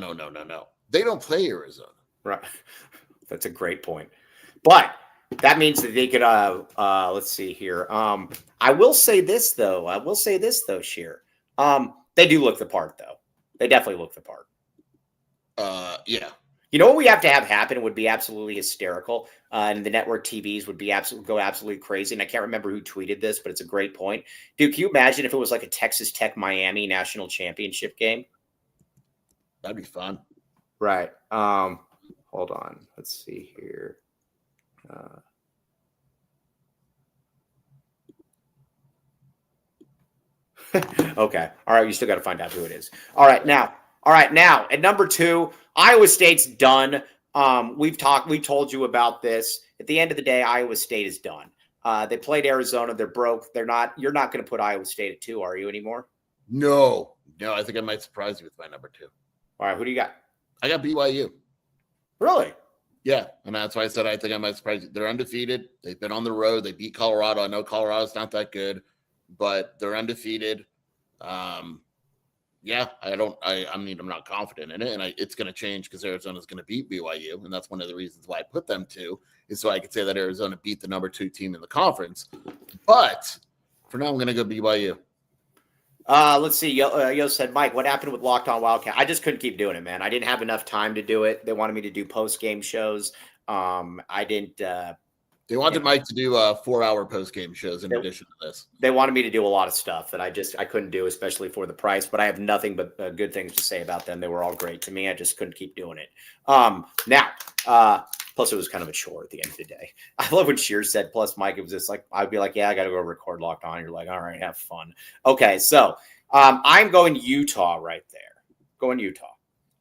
[SPEAKER 2] They don't play Arizona.
[SPEAKER 1] Right. That's a great point. But that means that they could, let's see here. I will say this, though. Sheer. They do look the part, though. They definitely look the part.
[SPEAKER 2] Yeah.
[SPEAKER 1] You know what we have to have happen would be absolutely hysterical, and the network TVs would be absolutely crazy. And I can't remember who tweeted this, but it's a great point. Dude, can you imagine if it was like a Texas Tech Miami national championship game?
[SPEAKER 2] That'd be fun.
[SPEAKER 1] Right. Hold on. Let's see here. Okay. All right. You still got to find out who it is. All right. Now, at number 2, Iowa State's done. We told you about this. At the end of the day, Iowa State is done. They played Arizona. They're broke. You're not going to put Iowa State at 2, are you anymore?
[SPEAKER 2] No. I think I might surprise you with my number 2.
[SPEAKER 1] All right, who do you got?
[SPEAKER 2] I got BYU.
[SPEAKER 1] Really?
[SPEAKER 2] Yeah, and that's why I said I think I might surprise you. They're undefeated. They've been on the road. They beat Colorado. I know Colorado's not that good, but they're undefeated. Yeah, I'm not confident in it, and it's going to change because Arizona's going to beat BYU, and that's one of the reasons why I put them 2, is so I could say that Arizona beat the number 2 team in the conference. But for now, I'm going to go BYU.
[SPEAKER 1] Let's see. Yo said, Mike, what happened with Locked On Wildcat? I just couldn't keep doing it, man. I didn't have enough time to do it. They wanted me to do post-game shows. I didn't.
[SPEAKER 2] They wanted Mike to do 4-hour post-game shows in addition to this.
[SPEAKER 1] They wanted me to do a lot of stuff that I couldn't do, especially for the price. But I have nothing but good things to say about them. They were all great to me. I just couldn't keep doing it. Plus, it was kind of a chore at the end of the day. I love when Shears said, plus Mike, it was just like, I'd be like, yeah, I got to go record Locked On. You're like, all right, have fun. Okay, so I'm going Utah right there. Going Utah.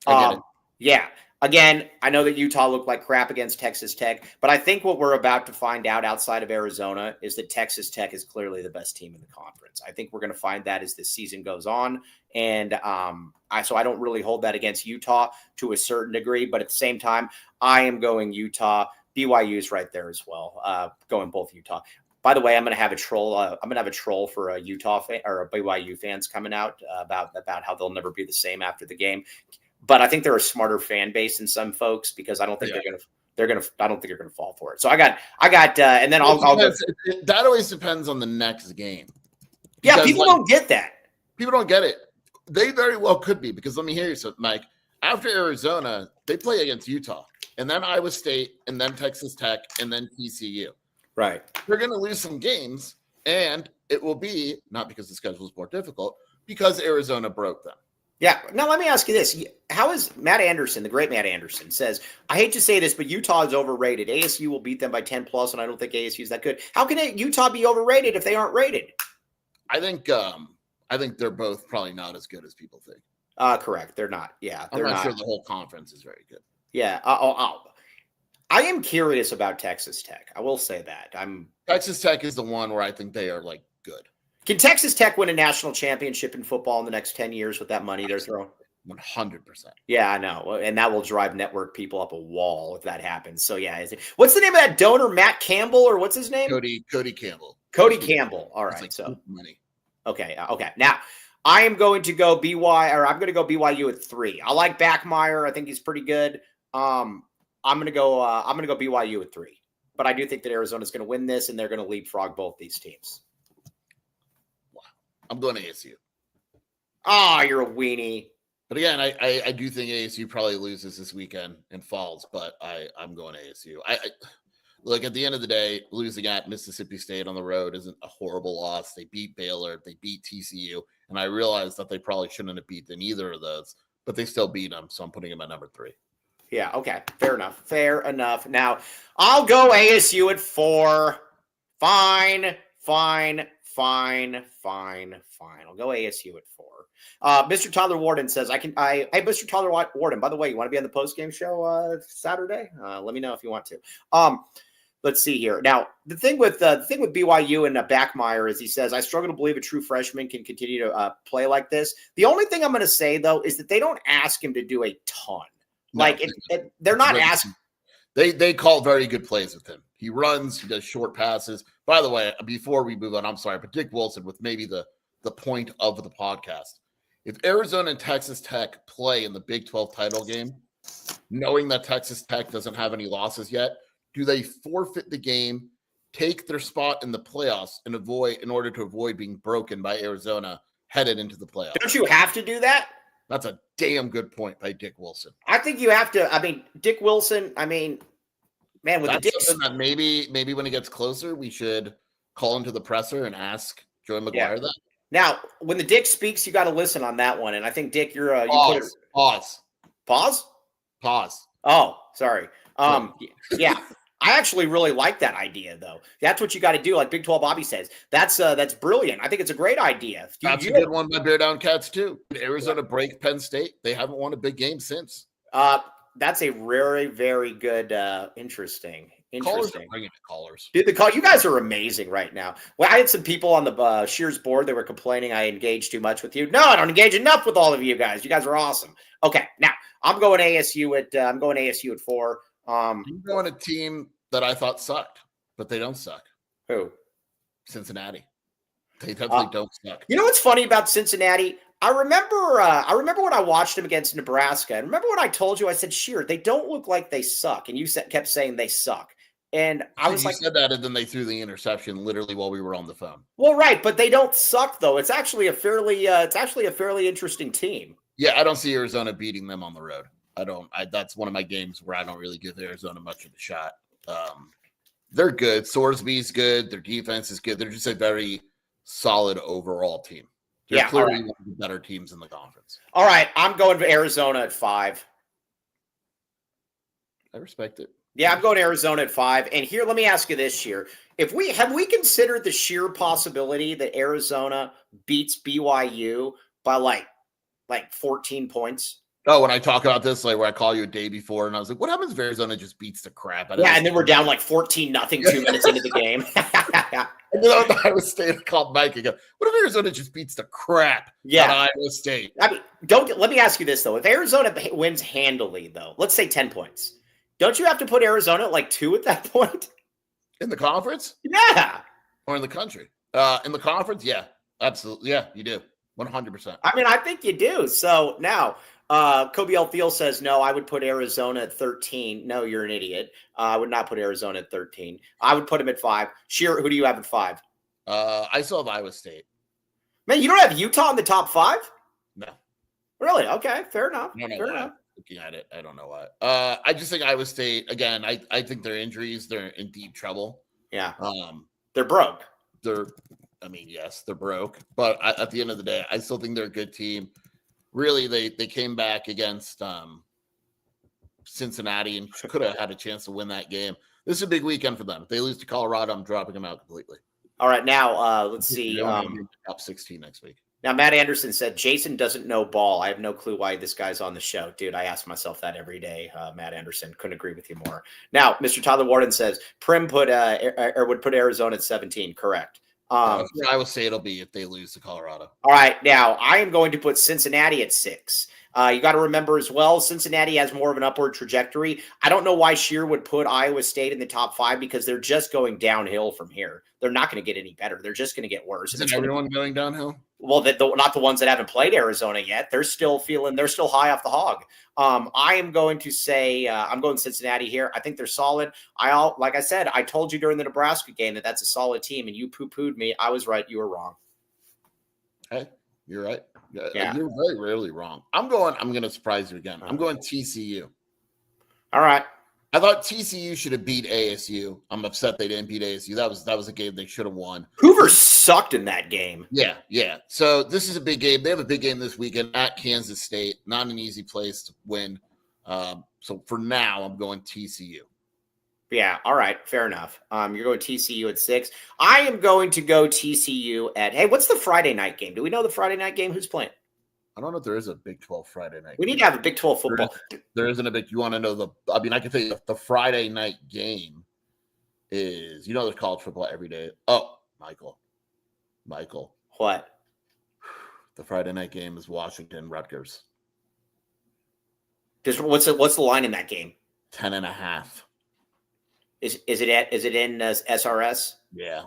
[SPEAKER 2] I get it.
[SPEAKER 1] Yeah. Again, I know that Utah looked like crap against Texas Tech, but I think what we're about to find out outside of Arizona is that Texas Tech is clearly the best team in the conference. I think we're going to find that as this season goes on. And so I don't really hold that against Utah to a certain degree, but at the same time, I am going Utah. BYU is right there as well, going both Utah. By the way, I'm going to have a troll. I'm going to have a troll for a Utah fan or a BYU fans coming out about how they'll never be the same after the game. But I think they're a smarter fan base than some folks because I don't think I don't think they're gonna fall for it. So I got, and then I'll go.
[SPEAKER 2] That always depends on the next game.
[SPEAKER 1] Yeah, people don't get that.
[SPEAKER 2] People don't get it. They very well could be because let me hear you, so Mike. After Arizona, they play against Utah, and then Iowa State, and then Texas Tech, and then TCU.
[SPEAKER 1] Right.
[SPEAKER 2] They're going to lose some games, and it will be not because the schedule is more difficult, because Arizona broke them.
[SPEAKER 1] Yeah. Now, let me ask you this. How is Matt Anderson, the great Matt Anderson, says, I hate to say this, but Utah is overrated. ASU will beat them by 10 plus, and I don't think ASU is that good. How can Utah be overrated if they aren't rated?
[SPEAKER 2] I think they're both probably not as good as people think.
[SPEAKER 1] Correct. They're not. Yeah.
[SPEAKER 2] I'm not sure the whole conference is very good.
[SPEAKER 1] Yeah. I am curious about Texas Tech. I will say that.
[SPEAKER 2] Texas Tech is the one where I think they are like good.
[SPEAKER 1] Can Texas Tech win a national championship in football in the next 10 years with that money they're throwing?
[SPEAKER 2] 100%.
[SPEAKER 1] Yeah, I know. And that will drive network people up a wall if that happens. So, yeah. What's the name of that donor? Matt Campbell or what's his name?
[SPEAKER 2] Cody Campbell.
[SPEAKER 1] Cody Campbell. All right. So
[SPEAKER 2] money.
[SPEAKER 1] Okay. Now, I am going to go BYU at 3. I like Backmeyer. I think he's pretty good. I'm going to go BYU at 3. But I do think that Arizona's going to win this, and they're going to leapfrog both these teams.
[SPEAKER 2] Wow. I'm going to ASU.
[SPEAKER 1] Oh, you're a weenie.
[SPEAKER 2] But again, I do think ASU probably loses this weekend and falls, but I'm going to ASU. Look, at the end of the day, losing at Mississippi State on the road isn't a horrible loss. They beat Baylor, they beat TCU, and I realize that they probably shouldn't have beaten either of those, but they still beat them, so I'm putting them at number 3.
[SPEAKER 1] Yeah, okay. Fair enough. Now, I'll go ASU at 4. Fine. I'll go ASU at 4. Mr. Tyler Warden says, hey, Mr. Tyler Warden, by the way, you want to be on the post-game show Saturday? Let me know if you want to. Let's see here. Now, the thing with BYU and Backmeyer is he says, I struggle to believe a true freshman can continue to play like this. The only thing I'm going to say, though, is that they don't ask him to do a ton. No, they're not asking.
[SPEAKER 2] They call very good plays with him. He runs, he does short passes. By the way, before we move on, I'm sorry, but Dick Wilson with maybe the point of the podcast. If Arizona and Texas Tech play in the Big 12 title game, knowing that Texas Tech doesn't have any losses yet, do they forfeit the game, take their spot in the playoffs, and in order to avoid being broken by Arizona headed into the playoffs?
[SPEAKER 1] Don't you have to do that?
[SPEAKER 2] That's a damn good point by Dick Wilson.
[SPEAKER 1] I think you have to. I mean, Dick Wilson, man, with
[SPEAKER 2] that's
[SPEAKER 1] the Dick,
[SPEAKER 2] something that maybe when it gets closer, we should call into the presser and ask Joey McGuire that.
[SPEAKER 1] Now, when the Dick speaks, you got to listen on that one. And I think, Dick, you're
[SPEAKER 2] Pause.
[SPEAKER 1] Oh, sorry. Yeah. I actually really like that idea, though. That's what you got to do, like Big 12 Bobby says. That's brilliant. I think it's a great idea.
[SPEAKER 2] That's a good one by Bear Down Cats, too. Did Arizona break Penn State? They haven't won a big game since.
[SPEAKER 1] That's a very, very good, interesting.
[SPEAKER 2] Callers are bringing the callers.
[SPEAKER 1] Dude, you guys are amazing right now. Well, I had some people on the Shears board that were complaining I engage too much with you. No, I don't engage enough with all of you guys. You guys are awesome. Okay, now I'm going ASU at 4.
[SPEAKER 2] I'm going a team that I thought sucked, but they don't suck.
[SPEAKER 1] Who?
[SPEAKER 2] Cincinnati. They definitely don't suck.
[SPEAKER 1] You know what's funny about Cincinnati? I remember when I watched them against Nebraska. And remember when I told you, I said, Sheer, they don't look like they suck. And you kept saying they suck. And I was
[SPEAKER 2] you said that, and then they threw the interception literally while we were on the phone.
[SPEAKER 1] Well, right, but they don't suck though. It's actually a fairly interesting team.
[SPEAKER 2] Yeah, I don't see Arizona beating them on the road. That's one of my games where I don't really give Arizona much of a shot. They're good. Sorsby's good. Their defense is good. They're just a very solid overall team. They're clearly one of the better teams in the conference. All
[SPEAKER 1] right, I'm going to Arizona at 5.
[SPEAKER 2] I respect it.
[SPEAKER 1] Yeah, I'm going to Arizona at 5. And here, let me ask you this, Sheer. Have we considered the sheer possibility that Arizona beats BYU by like 14 points?
[SPEAKER 2] Oh, when I talk about this, like where I call you a day before, and I was like, what happens if Arizona just beats the crap out of
[SPEAKER 1] and then we're down like 14-0 2 minutes into the game.
[SPEAKER 2] And then on Iowa State, I called Mike and go, what if Arizona just beats the crap out of Iowa State?
[SPEAKER 1] I mean, let me ask you this, though. If Arizona wins handily, though, let's say 10 points, don't you have to put Arizona at like 2 at that point?
[SPEAKER 2] In the conference?
[SPEAKER 1] Yeah.
[SPEAKER 2] Or in the country? In the conference? Yeah, absolutely. Yeah, you do. 100%.
[SPEAKER 1] I mean, I think you do. So now, Kobe L. Thiel says, no, I would put Arizona at 13. No, you're an idiot. I would not put Arizona at 13. I would put him at 5. Sheer, who do you have at 5?
[SPEAKER 2] I still have Iowa State.
[SPEAKER 1] Man, you don't have Utah in the top 5?
[SPEAKER 2] No.
[SPEAKER 1] Really? Okay, fair enough.
[SPEAKER 2] Fair enough. Looking at it, I don't know why. I just think Iowa State, again, I think their injuries, they're in deep trouble.
[SPEAKER 1] Yeah. They're broke.
[SPEAKER 2] Yes, they're broke. But at the end of the day, I still think they're a good team. Really, they came back against Cincinnati and could have had a chance to win that game. This is a big weekend for them. If they lose to Colorado, I'm dropping them out completely.
[SPEAKER 1] All right, now let's see.
[SPEAKER 2] Top 16 next week.
[SPEAKER 1] Now, Matt Anderson said, Jason doesn't know ball. I have no clue why this guy's on the show. Dude, I ask myself that every day, Matt Anderson. Couldn't agree with you more. Now, Mr. Tyler Warden says, Prim would put Arizona at 17. Correct.
[SPEAKER 2] Iowa State it'll be if they lose to Colorado.
[SPEAKER 1] All right, now I am going to put Cincinnati at 6. You got to remember as well, Cincinnati has more of an upward trajectory. I don't know why Sheer would put Iowa State in the top 5 because they're just going downhill from here. They're not going to get any better. They're just going to get worse.
[SPEAKER 2] Isn't everyone going downhill?
[SPEAKER 1] Well, not the ones that haven't played Arizona yet. They're still high off the hog. I am going to say I'm going Cincinnati here. I think they're solid. Like I said, I told you during the Nebraska game that's a solid team, and you poo-pooed me. I was right. You were wrong.
[SPEAKER 2] Hey, you're right. Yeah. You're very rarely wrong. I'm going to surprise you again. I'm going TCU.
[SPEAKER 1] All right.
[SPEAKER 2] I thought TCU should have beat ASU. I'm upset they didn't beat ASU. That was a game they should have won.
[SPEAKER 1] Hoover sucked in that game.
[SPEAKER 2] Yeah. So this is a big game. They have a big game this weekend at Kansas State. Not an easy place to win. So for now, I'm going TCU.
[SPEAKER 1] Yeah, all right, fair enough. You're going TCU at 6. I am going to go TCU at, hey, what's the Friday night game? Do we know the Friday night game? Who's playing?
[SPEAKER 2] I don't know if there is a Big 12 Friday night.
[SPEAKER 1] We need to have a Big 12 football.
[SPEAKER 2] There isn't a big, you want to know I can tell you the Friday night game is, there's college football every day. Oh, Michael.
[SPEAKER 1] What?
[SPEAKER 2] The Friday night game is Washington Rutgers.
[SPEAKER 1] What's the line in that game?
[SPEAKER 2] 10.5.
[SPEAKER 1] Is it in SRS?
[SPEAKER 2] Yeah.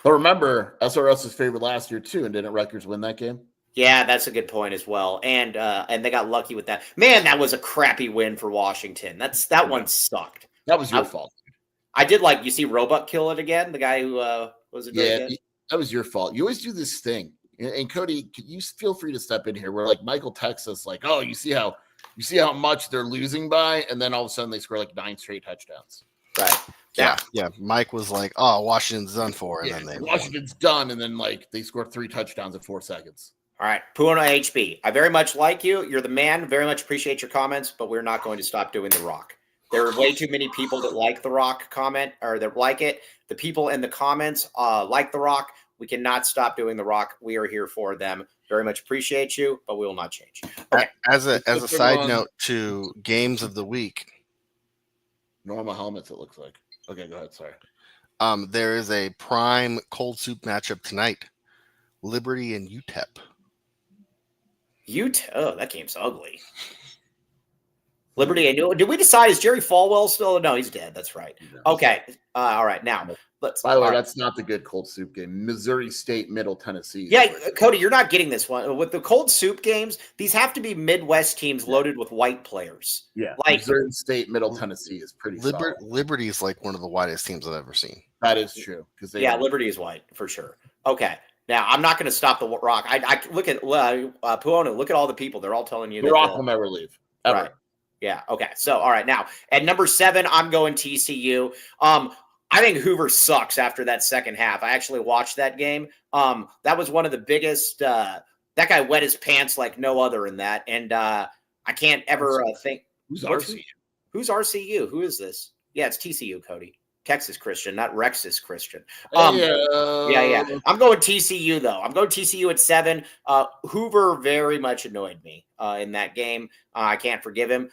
[SPEAKER 2] But remember, SRS was favored last year too, and didn't Rutgers win that game?
[SPEAKER 1] Yeah, that's a good point as well. And they got lucky with that. Man, that was a crappy win for Washington. That one sucked.
[SPEAKER 2] That was your fault.
[SPEAKER 1] I did you see Roebuck kill it again? The guy who was it?
[SPEAKER 2] Yeah, that was your fault. You always do this thing. And Cody, you feel free to step in here where Michael texts us oh, you see how much they're losing by, and then all of a sudden they score 9 straight touchdowns.
[SPEAKER 1] Right.
[SPEAKER 3] Yeah. Mike was like, "Oh, Washington's done for," and then
[SPEAKER 2] Washington's done, and then they scored 3 touchdowns in 4 seconds.
[SPEAKER 1] All right, Puno HB. I very much like you. You're the man. Very much appreciate your comments, but we're not going to stop doing The Rock. There are way too many people that like The Rock comment or that like it. The people in the comments like The Rock. We cannot stop doing The Rock. We are here for them. Very much appreciate you, but we will not change. Okay.
[SPEAKER 3] As a side note to games of the week,
[SPEAKER 2] normal helmets. It looks like. Okay, go ahead. Sorry.
[SPEAKER 3] There is a prime cold soup matchup tonight. Liberty and UTEP.
[SPEAKER 1] Oh, that game's ugly. Liberty, I know. Did we decide, is Jerry Falwell still? No, he's dead. That's right. Okay. All right. Now, let's.
[SPEAKER 2] By the way, that's not the good cold soup game. Missouri State, Middle Tennessee.
[SPEAKER 1] Yeah, Cody, you're not getting this one. With the cold soup games, these have to be Midwest teams loaded with white players.
[SPEAKER 2] Yeah.
[SPEAKER 1] Like
[SPEAKER 2] Missouri State, Middle Tennessee is pretty solid.
[SPEAKER 3] Liberty is like one of the whitest teams I've ever seen.
[SPEAKER 2] That is true.
[SPEAKER 1] Liberty is white for sure. Okay. Now, I'm not going to stop the rock. I look at Puono. Look at all the people. They're all telling you
[SPEAKER 2] the rock will never leave. Ever.
[SPEAKER 1] Right. Yeah. Okay. So, all right. Now, at number 7, I'm going TCU. I think Hoover sucks after that second half. I actually watched that game. That was one of the biggest. That guy wet his pants like no other in that. And I can't ever think.
[SPEAKER 2] Who's RCU?
[SPEAKER 1] Who's RCU? Who is this? Yeah, it's TCU, Cody. Texas Christian, not Rexus Christian. Yeah. I'm going TCU, though. I'm going TCU at 7. Hoover very much annoyed me in that game. I can't forgive him.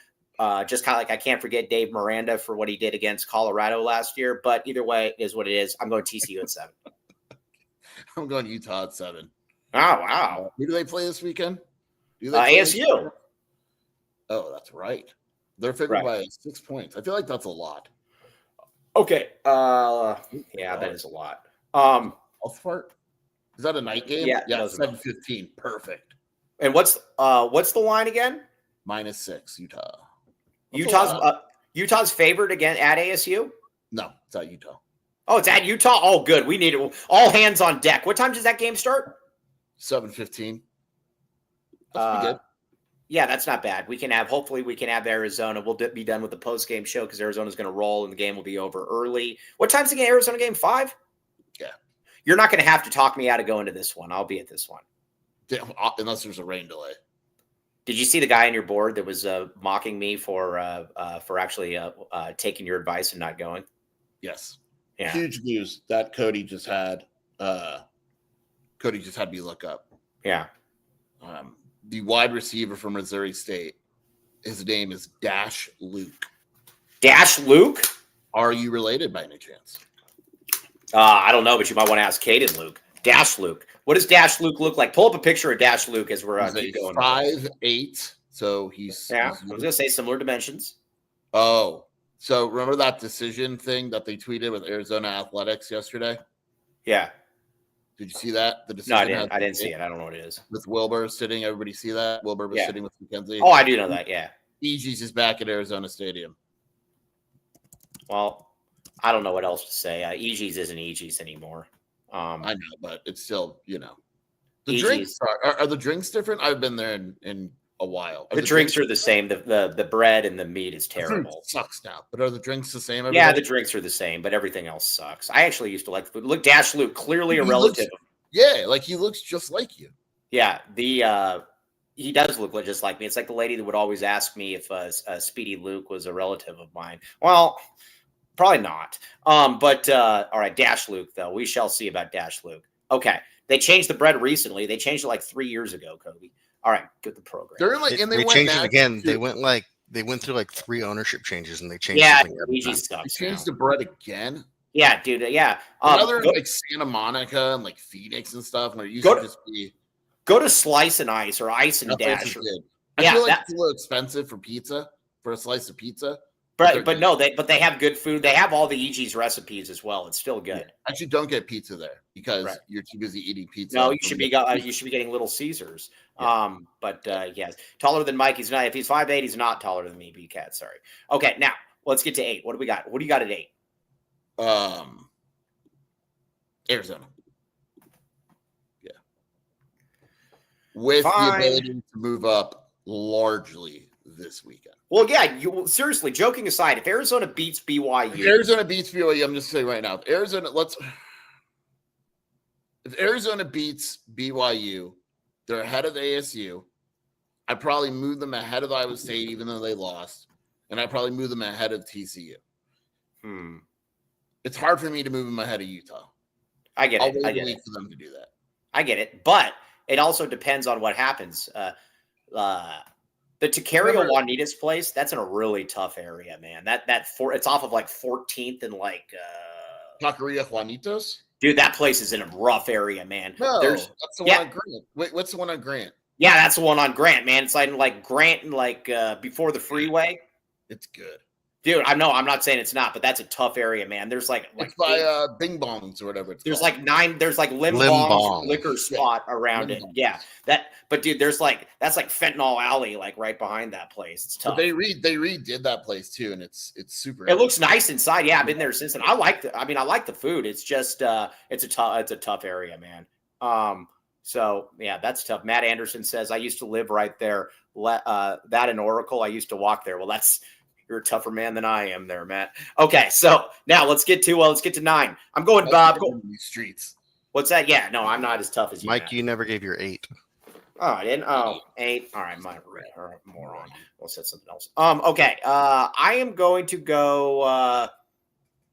[SPEAKER 1] Just kind of like I can't forget Dave Miranda for what he did against Colorado last year. But either way, it is what it is. I'm going TCU at 7.
[SPEAKER 2] I'm going Utah at 7.
[SPEAKER 1] Oh, wow.
[SPEAKER 2] Who do they play this weekend?
[SPEAKER 1] ASU.
[SPEAKER 2] Oh, that's right. They're favored by 6 points. I feel like that's a lot.
[SPEAKER 1] Okay. Yeah, that is a lot.
[SPEAKER 2] Is that a night game?
[SPEAKER 1] Yeah,
[SPEAKER 2] 7:15. Perfect.
[SPEAKER 1] And what's the line again?
[SPEAKER 2] -6, Utah.
[SPEAKER 1] Utah's favored again at ASU?
[SPEAKER 2] No, it's at Utah.
[SPEAKER 1] Oh, it's at Utah? Oh, good. We need it. All hands on deck. What time does that game start?
[SPEAKER 2] 7:15. That's pretty good.
[SPEAKER 1] Yeah, that's not bad. Hopefully we can have Arizona. We'll be done with the post-game show because Arizona's going to roll and the game will be over early. What time's the Arizona game? 5?
[SPEAKER 2] Yeah.
[SPEAKER 1] You're not going to have to talk me out of going to this one. I'll be at this one.
[SPEAKER 2] Unless there's a rain delay.
[SPEAKER 1] Did you see the guy on your board that was mocking me for actually taking your advice and not going?
[SPEAKER 2] Yes.
[SPEAKER 1] Yeah.
[SPEAKER 2] Huge news that Cody just had. Cody just had me look up.
[SPEAKER 1] Yeah.
[SPEAKER 2] The wide receiver from Missouri State. His name is Dash Luke.
[SPEAKER 1] Dash Luke?
[SPEAKER 2] Are you related by any chance?
[SPEAKER 1] I don't know, but you might want to ask Caden Luke. Dash Luke. What does Dash Luke look like? Pull up a picture of Dash Luke as we're
[SPEAKER 2] going. 5'8", so he's.
[SPEAKER 1] Yeah, I was going to say similar dimensions.
[SPEAKER 2] Oh, so remember that decision thing that they tweeted with Arizona Athletics yesterday?
[SPEAKER 1] Yeah.
[SPEAKER 2] Did you see that? The
[SPEAKER 1] decision. No, I didn't see it. I don't know what it is.
[SPEAKER 2] With Wilbur sitting, everybody see that? Wilbur was sitting with McKenzie.
[SPEAKER 1] Oh, I do know that. Yeah.
[SPEAKER 2] Eegee's is back at Arizona Stadium.
[SPEAKER 1] Well, I don't know what else to say. Eegee's isn't Eegee's anymore.
[SPEAKER 2] I know, but it's still, the drinks are the drinks different? I've been there in a while.
[SPEAKER 1] The drinks are the same. The bread and the meat is terrible.
[SPEAKER 2] Sucks now. But are the drinks the same?
[SPEAKER 1] Yeah, the drinks are the same, but everything else sucks. I actually used to like the food. Look, Dash Luke, clearly a relative.
[SPEAKER 2] Like he looks just like you.
[SPEAKER 1] Yeah, he does look just like me. It's like the lady that would always ask me if Speedy Luke was a relative of mine. Well, probably not. But all right, Dash Luke, though. We shall see about Dash Luke. Okay. They changed the bread recently. They changed it like 3 years ago, Kobe. All right, get the program.
[SPEAKER 3] They changed it again. They went through like 3 ownership changes and they changed
[SPEAKER 2] They changed the bread again.
[SPEAKER 1] Yeah, dude. Yeah.
[SPEAKER 2] Other than like Santa Monica and like Phoenix and stuff, where it used to just be.
[SPEAKER 1] Go to Slice and Ice or Ice and Dash.
[SPEAKER 2] I feel like it's a little expensive for pizza, for a slice of pizza.
[SPEAKER 1] But no, they have good food. They have all the Eegee's recipes as well. It's still good.
[SPEAKER 2] Actually, don't get pizza there because you're too busy eating pizza.
[SPEAKER 1] No, you should be getting Little Caesars. Yeah. Yes, taller than Mike. He's not. If he's 5'8", he's not taller than me. BCat, sorry. Okay, now let's get to 8. What do we got? What do you got at 8?
[SPEAKER 2] Arizona. Yeah, with the ability to move up largely this weekend.
[SPEAKER 1] Well, yeah, seriously, joking aside, if Arizona beats BYU.
[SPEAKER 2] I'm just saying right now, if Arizona beats BYU, they're ahead of ASU. I'd probably move them ahead of Iowa State, even though they lost. And I'd probably move them ahead of TCU. It's hard for me to move them ahead of Utah.
[SPEAKER 1] I get it.
[SPEAKER 2] I'll wait for them to do that.
[SPEAKER 1] I get it. But it also depends on what happens. The Taqueria Juanita's place, that's in a really tough area, man. It's off of like 14th and like
[SPEAKER 2] Taqueria Juanita's?
[SPEAKER 1] Dude, that place is in a rough area, man.
[SPEAKER 2] No, that's the one on Grant. Wait, what's the one on Grant?
[SPEAKER 1] Yeah, that's the one on Grant, man. It's like Grant and like before the freeway.
[SPEAKER 2] It's good.
[SPEAKER 1] Dude, I'm not saying it's not, but that's a tough area, man. There's like
[SPEAKER 2] it's by Bing Bongs or whatever it's
[SPEAKER 1] there's
[SPEAKER 2] called.
[SPEAKER 1] like 9, there's like Lim Bong's liquor spot around it. Yeah. But dude, there's like that's like Fentanyl Alley, like right behind that place. It's tough.
[SPEAKER 2] But they redid that place too, and it's super.
[SPEAKER 1] It looks nice inside. Yeah, I've been there since then. I like the food. It's just it's a tough area, man. So yeah, that's tough. Matt Anderson says I used to live right there. That in Oracle, I used to walk there. Well, you're a tougher man than I am there, Matt. Okay, so now let's get to 9. I'm going Bob.
[SPEAKER 2] These streets.
[SPEAKER 1] What's that? Yeah, no, I'm not as tough as you,
[SPEAKER 3] Mike.
[SPEAKER 1] Matt.
[SPEAKER 3] You never gave your 8.
[SPEAKER 1] Oh, I didn't. Oh, 8. All right, moron. We'll set something else. Okay. I am going to go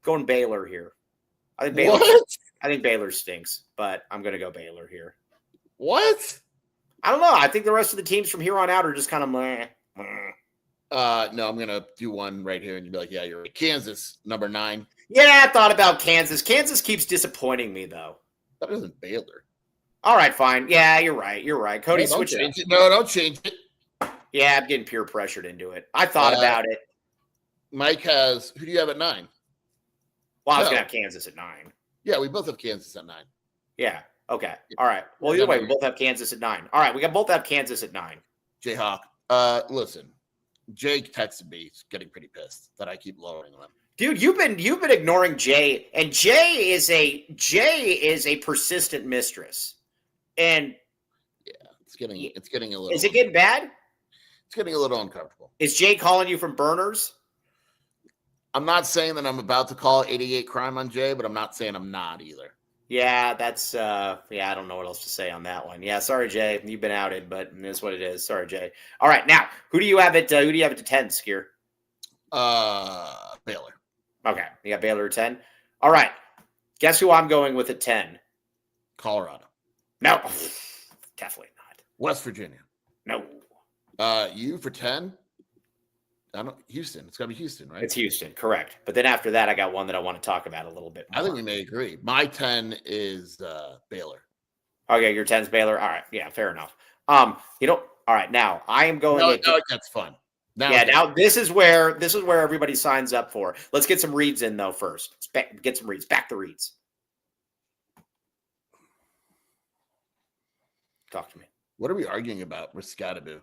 [SPEAKER 1] going Baylor here. I think Baylor stinks, but I'm going to go Baylor here.
[SPEAKER 2] What?
[SPEAKER 1] I don't know. I think the rest of the teams from here on out are just kind of meh.
[SPEAKER 2] No, I'm gonna do one right here, and you'll be like, "Yeah, you're right." Kansas, number 9.
[SPEAKER 1] Yeah, I thought about Kansas. Kansas keeps disappointing me, though.
[SPEAKER 2] That isn't Baylor.
[SPEAKER 1] All right, fine. Yeah, you're right. Cody, switch it.
[SPEAKER 2] No, don't change it.
[SPEAKER 1] Yeah, I'm getting peer pressured into it. I thought about it.
[SPEAKER 2] Mike has. Who do you have at 9?
[SPEAKER 1] Well, I was gonna have Kansas at 9.
[SPEAKER 2] Yeah, we both have Kansas at 9.
[SPEAKER 1] Yeah. Okay. All right. Well, either way, we both have Kansas at 9. All right, we both have Kansas at 9.
[SPEAKER 2] Jayhawk. Listen. Jake texted me. He's getting pretty pissed that I keep lowering them.
[SPEAKER 1] Dude, you've been ignoring Jay, and Jay is a persistent mistress. And
[SPEAKER 2] yeah, it's getting a little.
[SPEAKER 1] Is it getting bad?
[SPEAKER 2] It's getting a little uncomfortable.
[SPEAKER 1] Is Jay calling you from burners?
[SPEAKER 2] I'm not saying that I'm about to call 88 crime on Jay, but I'm not saying I'm not either.
[SPEAKER 1] Yeah, that's I don't know what else to say on that one. Yeah, sorry, Jay. You've been outed, but it's what it is. Sorry, Jay. All right, now who do you have at 10, Skier?
[SPEAKER 2] Baylor.
[SPEAKER 1] Okay, you got Baylor at 10. All right. Guess who I'm going with at 10?
[SPEAKER 2] Colorado.
[SPEAKER 1] No, definitely not.
[SPEAKER 2] West Virginia.
[SPEAKER 1] No.
[SPEAKER 2] You for 10? Houston. It's got to be Houston, right?
[SPEAKER 1] It's Houston, correct. But then after that, I got one that I want to talk about a little bit more.
[SPEAKER 2] I think we may agree. My 10 is Baylor.
[SPEAKER 1] Okay, your 10's Baylor. All right, yeah, fair enough. All right, now I am going.
[SPEAKER 2] That's fun.
[SPEAKER 1] Now this is where everybody signs up for. Let's get some reads in though first. Get some reads. Back the reads. Talk to me.
[SPEAKER 2] What are we arguing about with Scattaboo?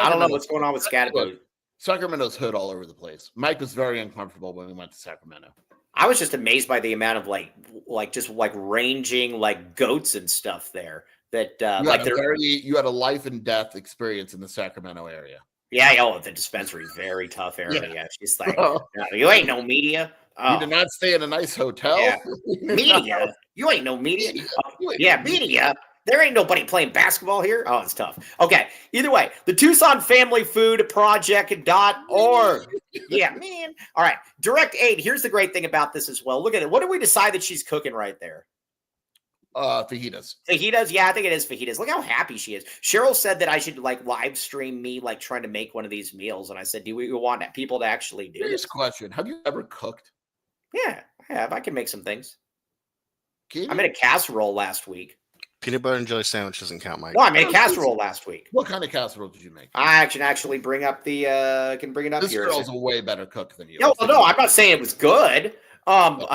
[SPEAKER 1] I don't know what's going on with Scattaboo.
[SPEAKER 2] Sacramento's hood all over the place. Mike was very uncomfortable when we went to Sacramento.
[SPEAKER 1] I was just amazed by the amount of just ranging like goats and stuff there. That
[SPEAKER 2] you had a life and death experience in the Sacramento area.
[SPEAKER 1] Yeah, the dispensary is very tough area. Yeah. She's like, you ain't no media.
[SPEAKER 2] You did not stay in a nice hotel.
[SPEAKER 1] Yeah. Media, you ain't no media. Media. There ain't nobody playing basketball here. Oh, it's tough. Okay. Either way, the Tucson Family Food Project.org. Yeah, man. All right. Direct aid. Here's the great thing about this as well. Look at it. What did we decide that she's cooking right there?
[SPEAKER 2] Fajitas.
[SPEAKER 1] Fajitas? Yeah, I think it is fajitas. Look how happy she is. Cheryl said that I should live stream me trying to make one of these meals. And I said, do we want people to actually do this?
[SPEAKER 2] Question. Have you ever cooked?
[SPEAKER 1] Yeah, I have. I can make some things.
[SPEAKER 2] I
[SPEAKER 1] made a casserole last week.
[SPEAKER 3] Peanut butter and jelly sandwich doesn't count, Mike.
[SPEAKER 1] No, I made a casserole last week.
[SPEAKER 2] What kind of casserole did you make?
[SPEAKER 1] I can actually bring up the can bring it up
[SPEAKER 2] this
[SPEAKER 1] here.
[SPEAKER 2] This girl's a way better cook than you.
[SPEAKER 1] No, I'm not saying it was good. Come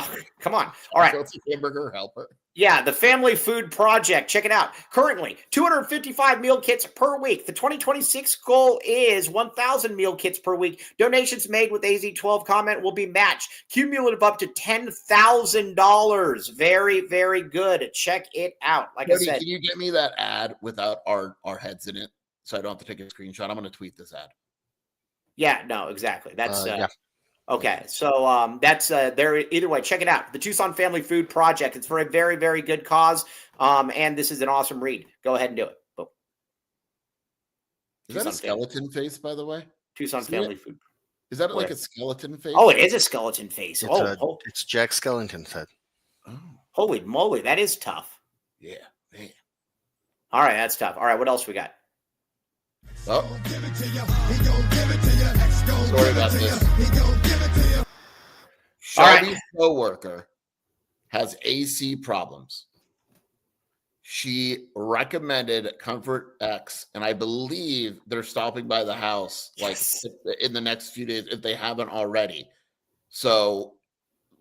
[SPEAKER 1] on. All right.
[SPEAKER 2] Hamburger helper.
[SPEAKER 1] Yeah, the Family Food Project. Check it out. Currently, 255 meal kits per week. The 2026 goal is 1,000 meal kits per week. Donations made with AZ12 comment will be matched. Cumulative up to $10,000. Very, very good. Check it out. Like
[SPEAKER 2] Cody,
[SPEAKER 1] I said.
[SPEAKER 2] Can you get me that ad without our heads in it so I don't have to take a screenshot? I'm going to tweet this ad.
[SPEAKER 1] Yeah, no, exactly. That's Okay, so that's there. Either way, check it out. The Tucson Family Food Project. It's for a very, very good cause, and this is an awesome read. Go ahead and do it. Boom.
[SPEAKER 2] Is that a skeleton face, by the way?
[SPEAKER 1] Tucson Family Food.
[SPEAKER 2] Is that like a skeleton face?
[SPEAKER 1] Oh, it is a skeleton face.
[SPEAKER 3] It's Jack Skellington's head.
[SPEAKER 2] Oh.
[SPEAKER 1] Holy moly, that is tough.
[SPEAKER 2] Yeah, man.
[SPEAKER 1] All right, that's tough. All right, what else we got?
[SPEAKER 2] Oh. Sorry about this. Shelby's coworker has AC problems. She recommended Comfort X, and I believe they're stopping by the house in the next few days if they haven't already. So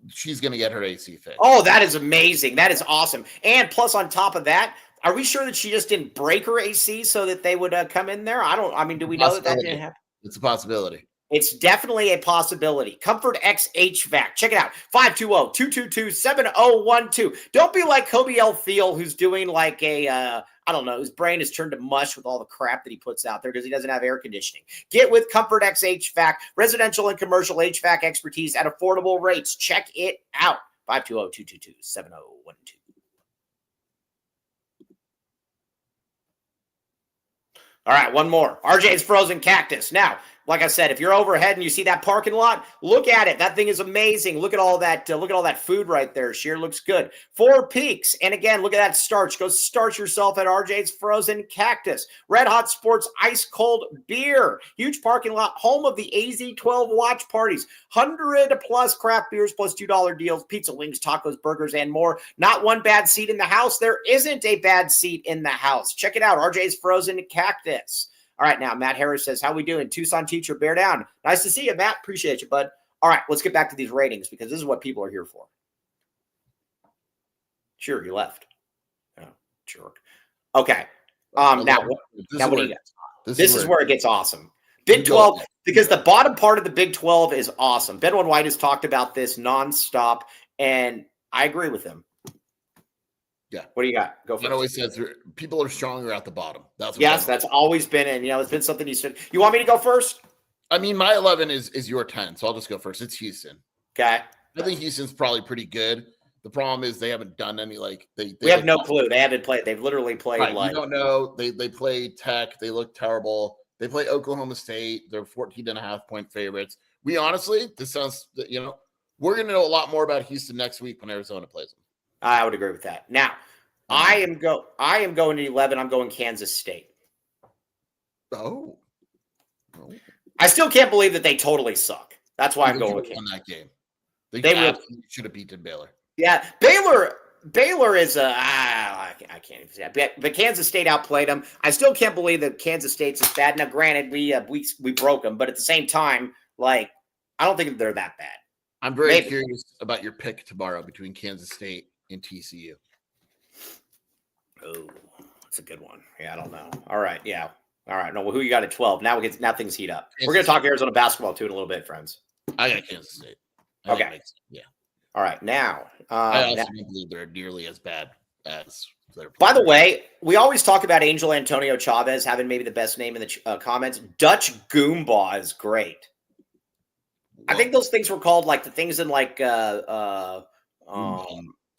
[SPEAKER 2] she's going to get her AC fixed.
[SPEAKER 1] Oh, that is amazing. That is awesome. And plus, on top of that, are we sure that she just didn't break her AC so that they would come in there? Do we know that didn't happen?
[SPEAKER 2] It's a possibility.
[SPEAKER 1] It's definitely a possibility. Comfort X HVAC. Check it out. 520-222-7012. Don't be like Kobe L. Thiel, who's doing like his brain is turned to mush with all the crap that he puts out there because he doesn't have air conditioning. Get with Comfort X HVAC, residential and commercial HVAC expertise at affordable rates. Check it out. 520-222-7012. All right, one more. RJ's Frozen Cactus. Now, like I said, if you're overhead and you see that parking lot, look at it. That thing is amazing. Look at all that. Look at all that food right there. Sheer looks good. 4 Peaks, and again, look at that starch. Go starch yourself at RJ's Frozen Cactus. Red Hot Sports Ice Cold Beer. Huge parking lot, home of the AZ12 watch parties. 100+ craft beers plus $2 deals, pizza, wings, tacos, burgers, and more. Not one bad seat in the house. There isn't a bad seat in the house. Check it out. RJ's Frozen Cactus. All right, now Matt Harris says, how we doing? Tucson teacher, bear down. Nice to see you, Matt. Appreciate you, bud. All right, let's get back to these ratings because this is what people are here for. Sure, you left. Oh, jerk. Okay. Now what do you got? This is where it gets awesome. Big 12, because the bottom part of the Big 12 is awesome. Ben White has talked about this nonstop, and I agree with him.
[SPEAKER 2] Yeah.
[SPEAKER 1] What do you got? Go for it.
[SPEAKER 2] It always says people are stronger at the bottom.
[SPEAKER 1] That's always been, and it's been something you said. You want me to go first?
[SPEAKER 2] I mean, my 11 is your 10, so I'll just go first. It's Houston.
[SPEAKER 1] Okay.
[SPEAKER 2] I think Houston's probably pretty good. The problem is they haven't done any
[SPEAKER 1] we have no clue. They haven't played. They've literally played
[SPEAKER 2] we don't know. They play Tech. They look terrible. They play Oklahoma State. They're 14.5-point favorites. We honestly, this sounds we're gonna know a lot more about Houston next week when Arizona plays them.
[SPEAKER 1] I would agree with that. Now, I am going to 11. I'm going Kansas State.
[SPEAKER 2] Oh.
[SPEAKER 1] I still can't believe that they totally suck. That's why I'm going with Kansas.
[SPEAKER 2] That game. They should have beaten Baylor.
[SPEAKER 1] Yeah, Baylor is I can't even say that. But Kansas State outplayed them. I still can't believe that Kansas State's is bad. Now, granted, we broke them, but at the same time, I don't think they're that bad.
[SPEAKER 2] I'm very curious about your pick tomorrow between Kansas State and TCU.
[SPEAKER 1] Oh, that's a good one. Yeah, I don't know. All right, yeah. All right. No, well, who you got at 12? Now things heat up. We're going to talk Arizona basketball too in a little bit, friends.
[SPEAKER 2] I got Kansas State.
[SPEAKER 1] Okay. Yeah. All right. Now,
[SPEAKER 2] I also don't believe they're nearly as bad as.
[SPEAKER 1] By the way, we always talk about Angel Antonio Chavez having maybe the best name in the comments. Dutch Goomba is great. What? I think those things were called the things in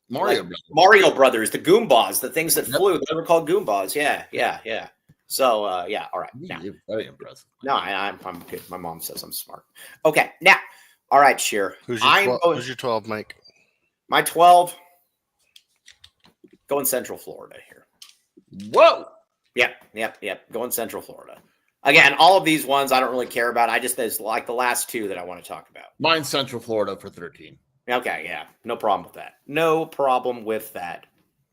[SPEAKER 1] Mario Brothers, the Goombas, the things that flew. They were called Goombas. Yeah. So, all right. Now,
[SPEAKER 2] very impressive.
[SPEAKER 1] No, I'm good. My mom says I'm smart. Okay, now, all right, Sheer.
[SPEAKER 3] Who's your 12, Mike?
[SPEAKER 1] My 12, going Central Florida here.
[SPEAKER 2] Whoa.
[SPEAKER 1] Yep. Going Central Florida. Again, all of these ones I don't really care about. There's the last two that I want to talk about.
[SPEAKER 2] Mine's Central Florida for 13.
[SPEAKER 1] Okay, yeah. No problem with that. No problem with that.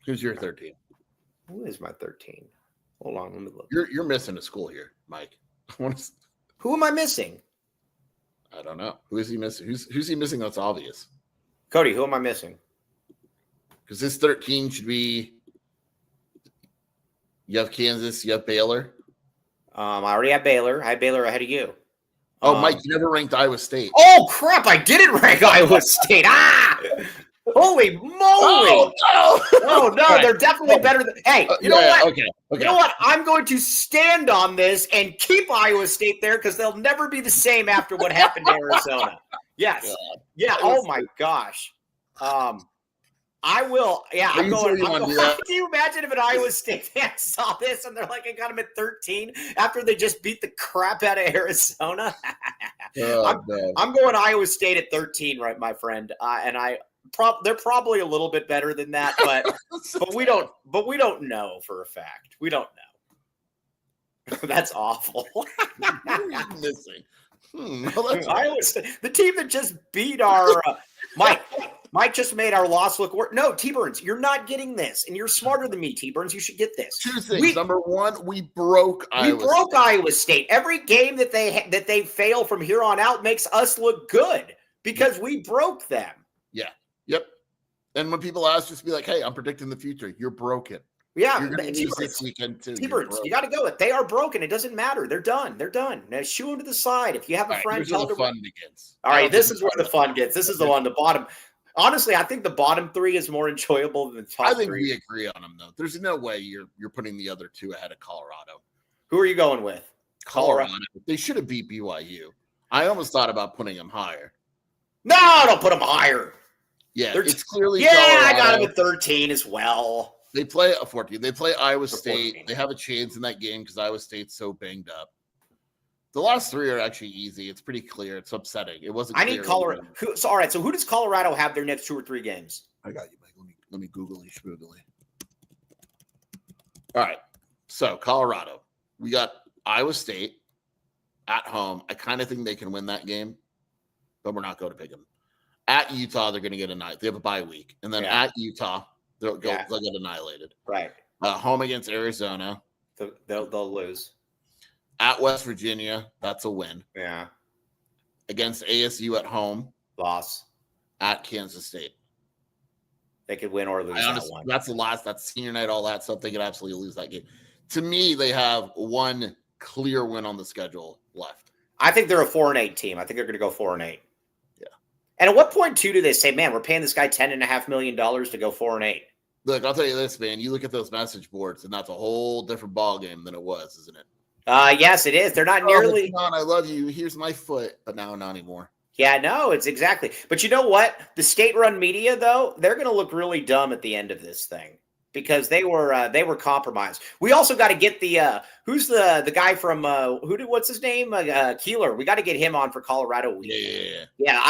[SPEAKER 2] Who's your 13?
[SPEAKER 1] Who is my 13? Hold on, let me look.
[SPEAKER 2] You're missing a school here, Mike.
[SPEAKER 1] Who am I missing?
[SPEAKER 2] I don't know. Who is he missing? Who's he missing that's obvious?
[SPEAKER 1] Cody, who am I missing?
[SPEAKER 2] Because this 13 should be you have Kansas, you have Baylor.
[SPEAKER 1] I already have Baylor. I had Baylor ahead of you.
[SPEAKER 2] Oh, Mike, you never ranked Iowa State.
[SPEAKER 1] Oh, crap. I didn't rank Iowa State. Holy moly. Oh, no. Right. They're definitely better than. Hey, you know what?
[SPEAKER 2] Okay.
[SPEAKER 1] You know what? I'm going to stand on this and keep Iowa State there because they'll never be the same after what happened to Arizona. Yes. God. Yeah. Oh, my gosh. I will. Yeah, I'm going. Can you imagine if an Iowa State fan saw this and they're like, I got them at 13 after they just beat the crap out of Arizona? I'm going Iowa State at 13, right, my friend? And they're probably a little bit better than that, but we don't know for a fact. We don't know. That's awful.
[SPEAKER 2] Missing. Well, that's
[SPEAKER 1] Iowa State, the team that just beat our Mike. Mike just made our loss look worse. No, T-Burns, you're not getting this, and you're smarter than me, T-Burns. You should get this.
[SPEAKER 2] Two things. Number one, we broke
[SPEAKER 1] Iowa State. Every game that they fail from here on out makes us look good because we broke them.
[SPEAKER 2] Yeah. Yep. And when people ask, just be like, "Hey, I'm predicting the future. You're broken."
[SPEAKER 1] Yeah,
[SPEAKER 2] you're going to lose this weekend too.
[SPEAKER 1] T-Birds, you got to go with. They are broken. It doesn't matter. They're done. They're done. Now shoo them to the side. If you have a friend,
[SPEAKER 2] tell the fun begins.
[SPEAKER 1] All right, this is where the fun gets. This is the one, the bottom. Honestly, I think the bottom three is more enjoyable than the top three.
[SPEAKER 2] I think we agree on them, though. There's no way you're putting the other two ahead of Colorado.
[SPEAKER 1] Who are you going with?
[SPEAKER 2] Colorado. They should have beat BYU. I almost thought about putting them higher.
[SPEAKER 1] No, don't put them higher.
[SPEAKER 2] Yeah, it's clearly
[SPEAKER 1] Colorado. I got them at 13 as well.
[SPEAKER 2] They play a 14. They play Iowa State. They have a chance in that game because Iowa State's so banged up. The last three are actually easy. It's pretty clear. It's upsetting. It wasn't.
[SPEAKER 1] I need Colorado. All right. So who does Colorado have their next 2 or 3 games?
[SPEAKER 2] I got you, Mike. Let me googly schmoogly. All right. So Colorado, we got Iowa State at home. I kind of think they can win that game, but we're not going to pick them. At Utah, they're going to get a night. They have a bye week, and then at Utah, they'll get annihilated.
[SPEAKER 1] Right.
[SPEAKER 2] Home against Arizona,
[SPEAKER 1] they'll lose.
[SPEAKER 2] At West Virginia, that's a win.
[SPEAKER 1] Yeah.
[SPEAKER 2] Against ASU at home,
[SPEAKER 1] loss.
[SPEAKER 2] At Kansas State,
[SPEAKER 1] they could win or lose that one.
[SPEAKER 2] That's the last. That's senior night, all that stuff. They could absolutely lose that game. To me, they have one clear win on the schedule left.
[SPEAKER 1] I think they're a 4-8 team. I think they're going to go 4-8.
[SPEAKER 2] Yeah.
[SPEAKER 1] And at what point too do they say, "Man, we're paying this guy $10.5 million to go 4-8"?
[SPEAKER 2] Look, I'll tell you this, man. You look at those message boards, and that's a whole different ball game than it was, isn't it?
[SPEAKER 1] Yes, it is. They're not nearly.
[SPEAKER 2] Come on, I love you. Here's my foot, but now not anymore.
[SPEAKER 1] Yeah, no, it's exactly. But you know what? The state-run media, though, they're going to look really dumb at the end of this thing because they were compromised. We also got to get the who's the guy from what's his name? Keeler. We got to get him on for Colorado week. Yeah.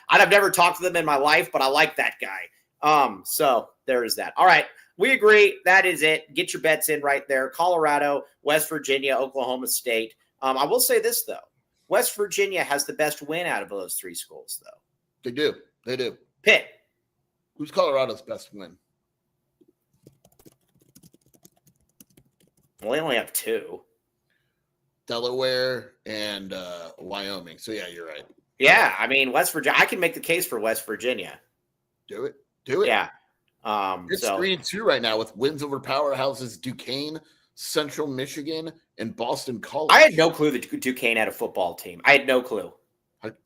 [SPEAKER 1] I've never talked to them in my life, but I like that guy. So there is that. All right. We agree. That is it. Get your bets in right there. Colorado, West Virginia, Oklahoma State. I will say this, though. West Virginia has the best win out of those 3 schools, though.
[SPEAKER 2] They do. They do.
[SPEAKER 1] Pitt.
[SPEAKER 2] Who's Colorado's best win?
[SPEAKER 1] Well, they only have 2.
[SPEAKER 2] Delaware and Wyoming. So, yeah, you're right.
[SPEAKER 1] Yeah, I mean, West Virginia. I can make the case for West Virginia.
[SPEAKER 2] Do it. Do it.
[SPEAKER 1] Yeah.
[SPEAKER 2] It's 3-2 right now with wins over powerhouses Duquesne, Central Michigan, and Boston College.
[SPEAKER 1] I had no clue that Duquesne had a football team. I had no clue.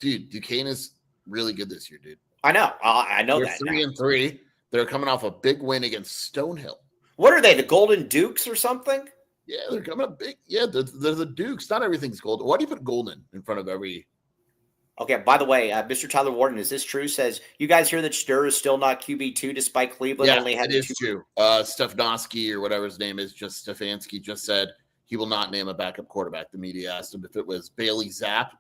[SPEAKER 2] Dude, Duquesne is really good this year, dude.
[SPEAKER 1] I know. I know
[SPEAKER 2] that. They're 3-3. They're coming off a big win against Stonehill.
[SPEAKER 1] What are they? The Golden Dukes or something?
[SPEAKER 2] Yeah, they're coming up big. Yeah, they're the Dukes. Not everything's golden. Why do you put golden in front of every?
[SPEAKER 1] Okay, by the way, Mr. Tyler Warden, is this true? Says, you guys hear that Stur is still not QB2 despite Cleveland only had 2?
[SPEAKER 2] It is true. Stefanski or whatever his name is, Stefanski just said he will not name a backup quarterback. The media asked him if it was Bailey Zapp,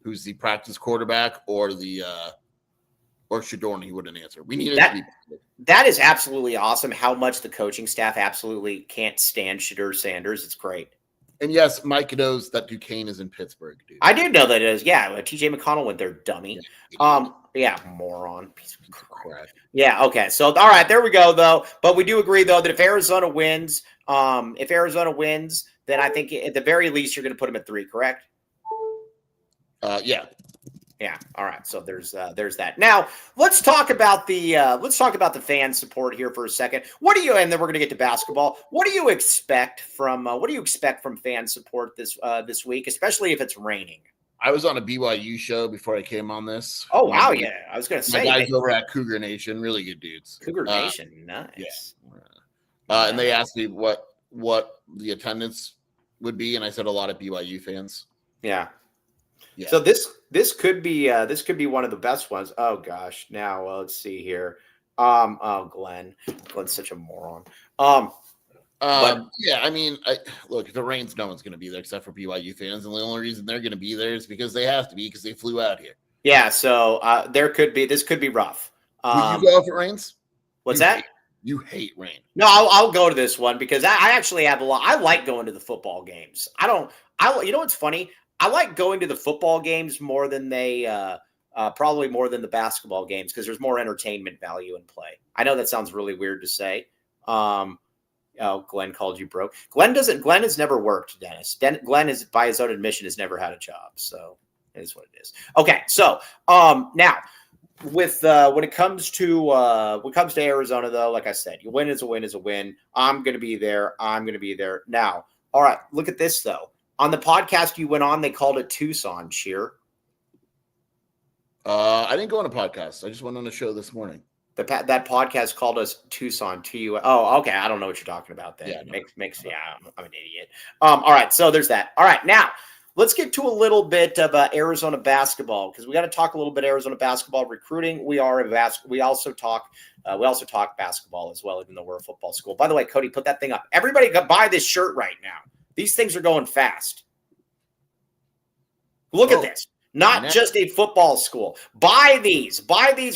[SPEAKER 2] who's the practice quarterback, or Shadorn. He wouldn't answer. We needed to be.
[SPEAKER 1] That is absolutely awesome how much the coaching staff absolutely can't stand Shedeur Sanders. It's great.
[SPEAKER 2] And yes, Mike knows that Duquesne is in Pittsburgh, dude.
[SPEAKER 1] I did know that it is. Yeah, TJ McConnell went there, dummy. Yeah, moron. Piece of crap. Yeah, okay. So, all right, there we go, though. But we do agree, though, that if Arizona wins, then I think at the very least you're going to put them at 3, correct?
[SPEAKER 2] Yeah.
[SPEAKER 1] Yeah. All right. So there's that. Now let's talk about the fan support here for a second. And then we're going to get to basketball. What do you expect from fan support this week, especially if it's raining?
[SPEAKER 2] I was on a BYU show before I came on this.
[SPEAKER 1] Oh wow, yeah. I was going to say
[SPEAKER 2] my guys over at Cougar Nation, really good dudes.
[SPEAKER 1] Cougar Nation, nice.
[SPEAKER 2] Yeah. And they asked me what the attendance would be, and I said a lot of BYU fans.
[SPEAKER 1] Yeah. Yeah. So this could be one of the best ones. Oh gosh. Now let's see here. Glenn's such a moron.
[SPEAKER 2] Yeah, I mean, look, if it rains, no one's going to be there except for BYU fans, and the only reason they're going to be there is because they have to be because they flew out here.
[SPEAKER 1] Yeah. So this could be rough.
[SPEAKER 2] Will you go if it rains?
[SPEAKER 1] What's that?
[SPEAKER 2] You hate rain.
[SPEAKER 1] No, I'll go to this one because I actually have a lot. I like going to the football games. You know what's funny? I like going to the football games more than probably more than the basketball games because there's more entertainment value in play. I know that sounds really weird to say. Glenn called you broke. Glenn has never worked, Dennis. Glenn is, by his own admission, has never had a job. So it is what it is. Okay. So now with when it comes to Arizona, though, like I said, you win is a win is a win. I'm going to be there. Now. All right. Look at this, though. On the podcast you went on, they called it Tucson, Cheer.
[SPEAKER 2] I didn't go on a podcast. I just went on a show this morning.
[SPEAKER 1] That podcast called us Tucson, TU. Oh, okay. I don't know what you're talking about then.
[SPEAKER 2] Yeah, no.
[SPEAKER 1] I'm an idiot. All right. So there's that. All right. Now let's get to a little bit of Arizona basketball because we got to talk a little bit Arizona basketball recruiting. We also talk basketball as well, even though we're a football school. By the way, Cody, put that thing up. Everybody go buy this shirt right now. These things are going fast. Look at this. Not just a football school. Buy these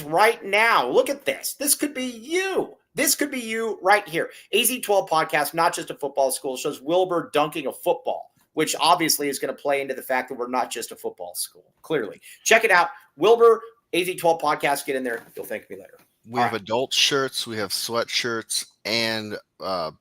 [SPEAKER 1] right now. Look at this. This could be you. This could be you right here. AZ12 podcast, not just a football school, shows Wilbur dunking a football, which obviously is going to play into the fact that we're not just a football school. Clearly. Check it out. Wilbur, AZ12 podcast. Get in there. You'll thank me later.
[SPEAKER 3] We have adult shirts. We have sweatshirts. And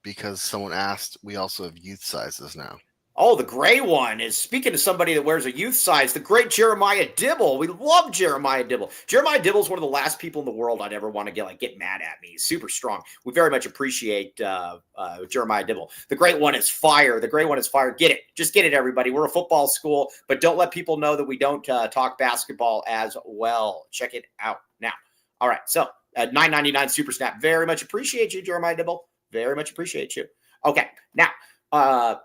[SPEAKER 3] because someone asked, we also have youth sizes now.
[SPEAKER 1] Oh, the gray one is, speaking to somebody that wears a youth size, the great Jeremiah Dibble. We love Jeremiah Dibble. Jeremiah Dibble is one of the last people in the world I'd ever want to get mad at me. He's super strong. We very much appreciate Jeremiah Dibble. The great one is fire. Get it. Just get it, everybody. We're a football school, but don't let people know that we don't talk basketball as well. Check it out now. All right, so at $9.99 Super Snap. Very much appreciate you, Jeremiah Dibble. Very much appreciate you. Okay, now.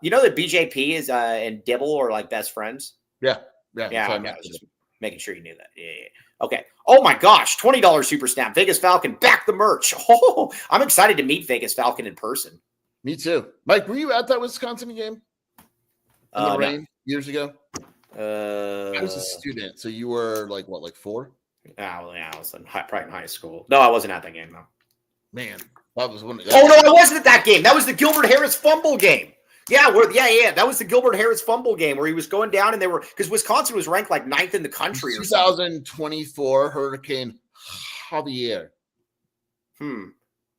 [SPEAKER 1] You know that BJP is and Dibble are like best friends?
[SPEAKER 2] Yeah.
[SPEAKER 1] I was just making sure you knew that. Yeah. Okay. Oh my gosh, $20 Super Snap. Vegas Falcon, back the merch. Oh, I'm excited to meet Vegas Falcon in person.
[SPEAKER 2] Me too. Mike, were you at that Wisconsin game? In the rain years ago? I was a student, so you were like 4?
[SPEAKER 1] I was probably in high school. No, I wasn't at that game though.
[SPEAKER 2] Man, that was one.
[SPEAKER 1] Oh no, I wasn't at that game. That was the Gilbert Harris fumble game. Yeah, that was the Gilbert Harris fumble game where he was going down and because Wisconsin was ranked like 9th in the country.
[SPEAKER 2] 2024 Hurricane Javier.
[SPEAKER 1] Okay.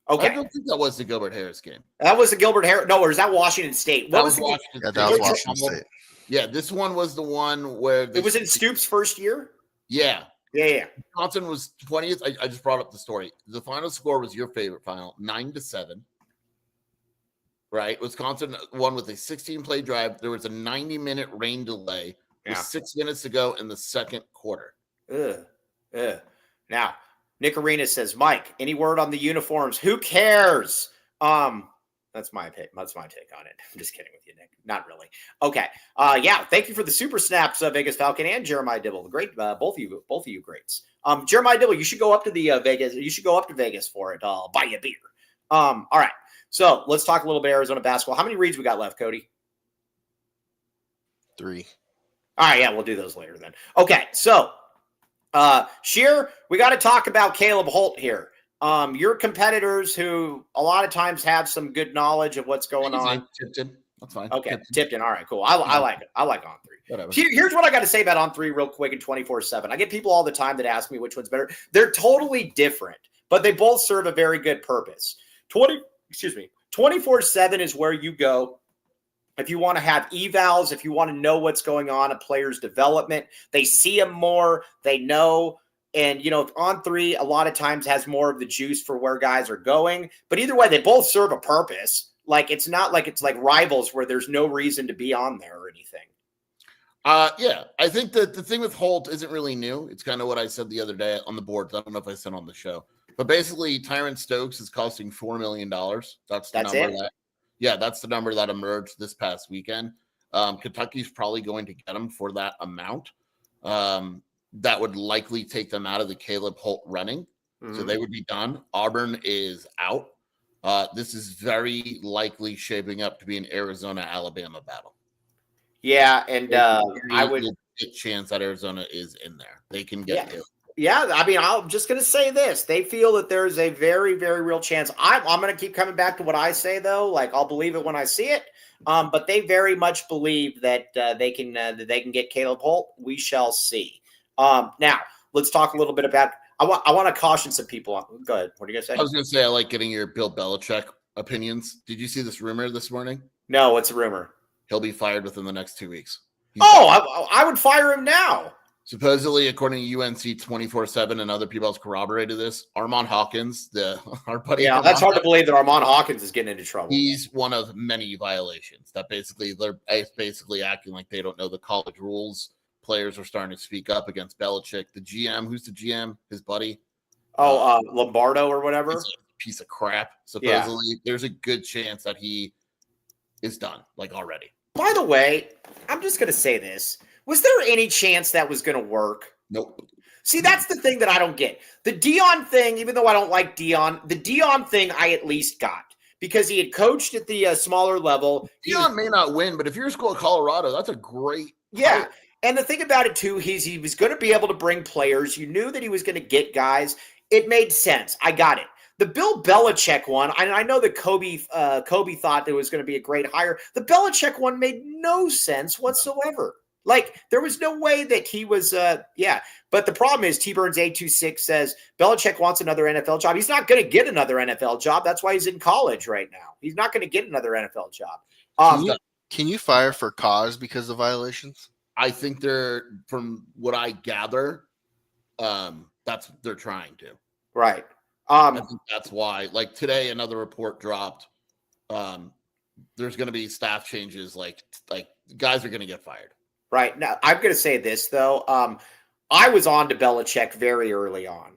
[SPEAKER 2] I don't think that was the Gilbert Harris game.
[SPEAKER 1] That was the Gilbert Harris. No, or is that Washington State?
[SPEAKER 2] That was Washington State.
[SPEAKER 3] That was Washington State.
[SPEAKER 2] Yeah, this one was the one where
[SPEAKER 1] it was in Stoops' first year.
[SPEAKER 2] Yeah.
[SPEAKER 1] Wisconsin
[SPEAKER 2] was 20th. I just brought up the story. The final score was your favorite final, 9-7. Right, Wisconsin won with a 16-play drive. There was a 90-minute rain delay with 6 minutes to go in the second quarter.
[SPEAKER 1] Now, Nick Arena says, Mike, any word on the uniforms? Who cares? That's my take on it. I'm just kidding with you, Nick. Not really. Okay. Thank you for the super snaps, Vegas Falcon and Jeremiah Dibble. Great, both of you greats. Jeremiah Dibble, you should go up to the Vegas. You should go up to Vegas for it. I'll buy you a beer. All right. So let's talk a little bit Arizona basketball. How many reads we got left, Cody?
[SPEAKER 3] 3.
[SPEAKER 1] All right, we'll do those later then. Okay, so Sheer, we got to talk about Caleb Holt here. Your competitors who a lot of times have some good knowledge of what's going on.
[SPEAKER 2] Tipton. That's fine.
[SPEAKER 1] Okay, Tipton. All right, cool. I like it. I like On 3.
[SPEAKER 2] Whatever.
[SPEAKER 1] Here's what I got to say about On 3 real quick and 24/7. I get people all the time that ask me which one's better. They're totally different, but they both serve a very good purpose. 24/7 is where you go if you want to have evals, if you want to know what's going on a player's development. They see them more, they know. And, On 3 a lot of times has more of the juice for where guys are going. But either way, they both serve a purpose. Like, it's not like it's like rivals where there's no reason to be on there or anything.
[SPEAKER 2] I think that the thing with Holt isn't really new. It's kind of what I said the other day on the boards. I don't know if I said on the show. But basically, Tyron Stokes is costing $4 million. That's the number. That's the number that emerged this past weekend. Kentucky's probably going to get him for that amount. That would likely take them out of the Caleb Holt running. So they would be done. Auburn is out. This is very likely shaping up to be an Arizona-Alabama battle.
[SPEAKER 1] Yeah, and I would
[SPEAKER 2] chance that Arizona is in there. They can get there.
[SPEAKER 1] Yeah, I mean, I'm just going to say this. They feel that there's a very, very real chance. I'm going to keep coming back to what I say, though. Like, I'll believe it when I see it. But they very much believe that they can get Caleb Holt. We shall see. Now, let's talk a little bit about. I want to caution some people. Go ahead. What are you going to say?
[SPEAKER 2] I was going to say I like getting your Bill Belichick opinions. Did you see this rumor this morning?
[SPEAKER 1] No, what's a rumor?
[SPEAKER 2] He'll be fired within the next 2 weeks.
[SPEAKER 1] I would fire him now.
[SPEAKER 2] Supposedly, according to UNC 24/7 and other people else corroborated this, Armand Hawkins, our buddy.
[SPEAKER 1] Yeah, that's hard to believe that Armand Hawkins is getting into trouble.
[SPEAKER 2] He's one of many violations that they're basically acting like they don't know the college rules. Players are starting to speak up against Belichick. The GM, who's the GM? His buddy.
[SPEAKER 1] Lombardo or whatever.
[SPEAKER 2] It's a piece of crap. Supposedly, there's a good chance that he is done, like already.
[SPEAKER 1] By the way, I'm just going to say this. Was there any chance that was going to work?
[SPEAKER 2] Nope.
[SPEAKER 1] See, that's the thing that I don't get. The Dion thing, even though I don't like Dion, the Dion thing I at least got because he had coached at the smaller level.
[SPEAKER 2] Dion may not win, but if you're a school of Colorado, that's a great.
[SPEAKER 1] Yeah. Hire. And the thing about it, too, he was going to be able to bring players. You knew that he was going to get guys. It made sense. I got it. The Bill Belichick one, I know that Kobe thought it was going to be a great hire. The Belichick one made no sense whatsoever. Like, there was no way that he was, But the problem is, T-Burns826 says, Belichick wants another NFL job. He's not going to get another NFL job. That's why he's in college right now. He's not going to get another NFL job.
[SPEAKER 3] Can you fire for cause because of violations?
[SPEAKER 2] I think from what I gather, they're trying to.
[SPEAKER 1] Right.
[SPEAKER 2] I think that's why. Like today, another report dropped. There's going to be staff changes. Like guys are going to get fired.
[SPEAKER 1] Right. Now, I'm going to say this, though. I was on to Belichick very early on.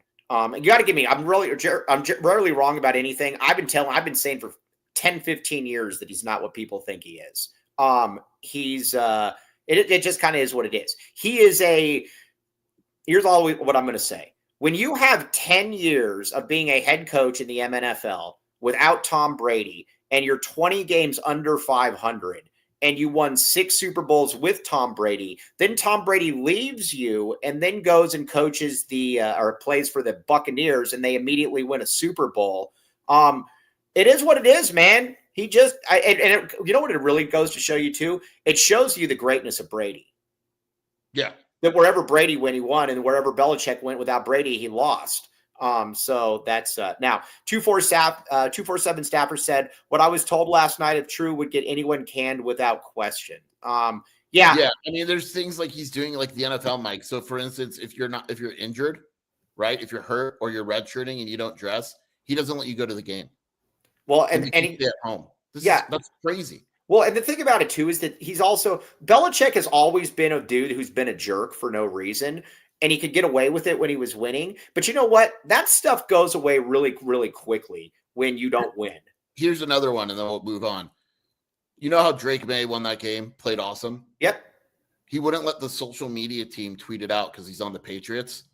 [SPEAKER 1] You got to give me, I'm rarely wrong about anything. I've been saying for 10, 15 years that he's not what people think he is. It just kind of is what it is. Here's what I'm going to say. When you have 10 years of being a head coach in the MNFL without Tom Brady and you're 20 games under 500 and you won 6 Super Bowls with Tom Brady, then Tom Brady leaves you and then goes and coaches or plays for the Buccaneers and they immediately win a Super Bowl. It is what it is, man. You know what it really goes to show you too? It shows you the greatness of Brady.
[SPEAKER 2] Yeah.
[SPEAKER 1] That wherever Brady went, he won, and wherever Belichick went without Brady, he lost. So that's now 247 staffer said, what I was told last night, if true, would get anyone canned without question. Yeah.
[SPEAKER 2] I mean, there's things like he's doing like the NFL, Mike. So for instance, if you're injured, right? If you're hurt or you're redshirting and you don't dress, he doesn't let you go to the game.
[SPEAKER 1] Well, and
[SPEAKER 2] he stay at home. That's crazy.
[SPEAKER 1] Well, and the thing about it too is that Belichick has always been a dude who's been a jerk for no reason. And he could get away with it when he was winning. But you know what? That stuff goes away really, really quickly when you don't win.
[SPEAKER 2] Here's another one, and then we'll move on. You know how Drake May won that game, played awesome?
[SPEAKER 1] Yep.
[SPEAKER 2] He wouldn't let the social media team tweet it out because he's on the Patriots.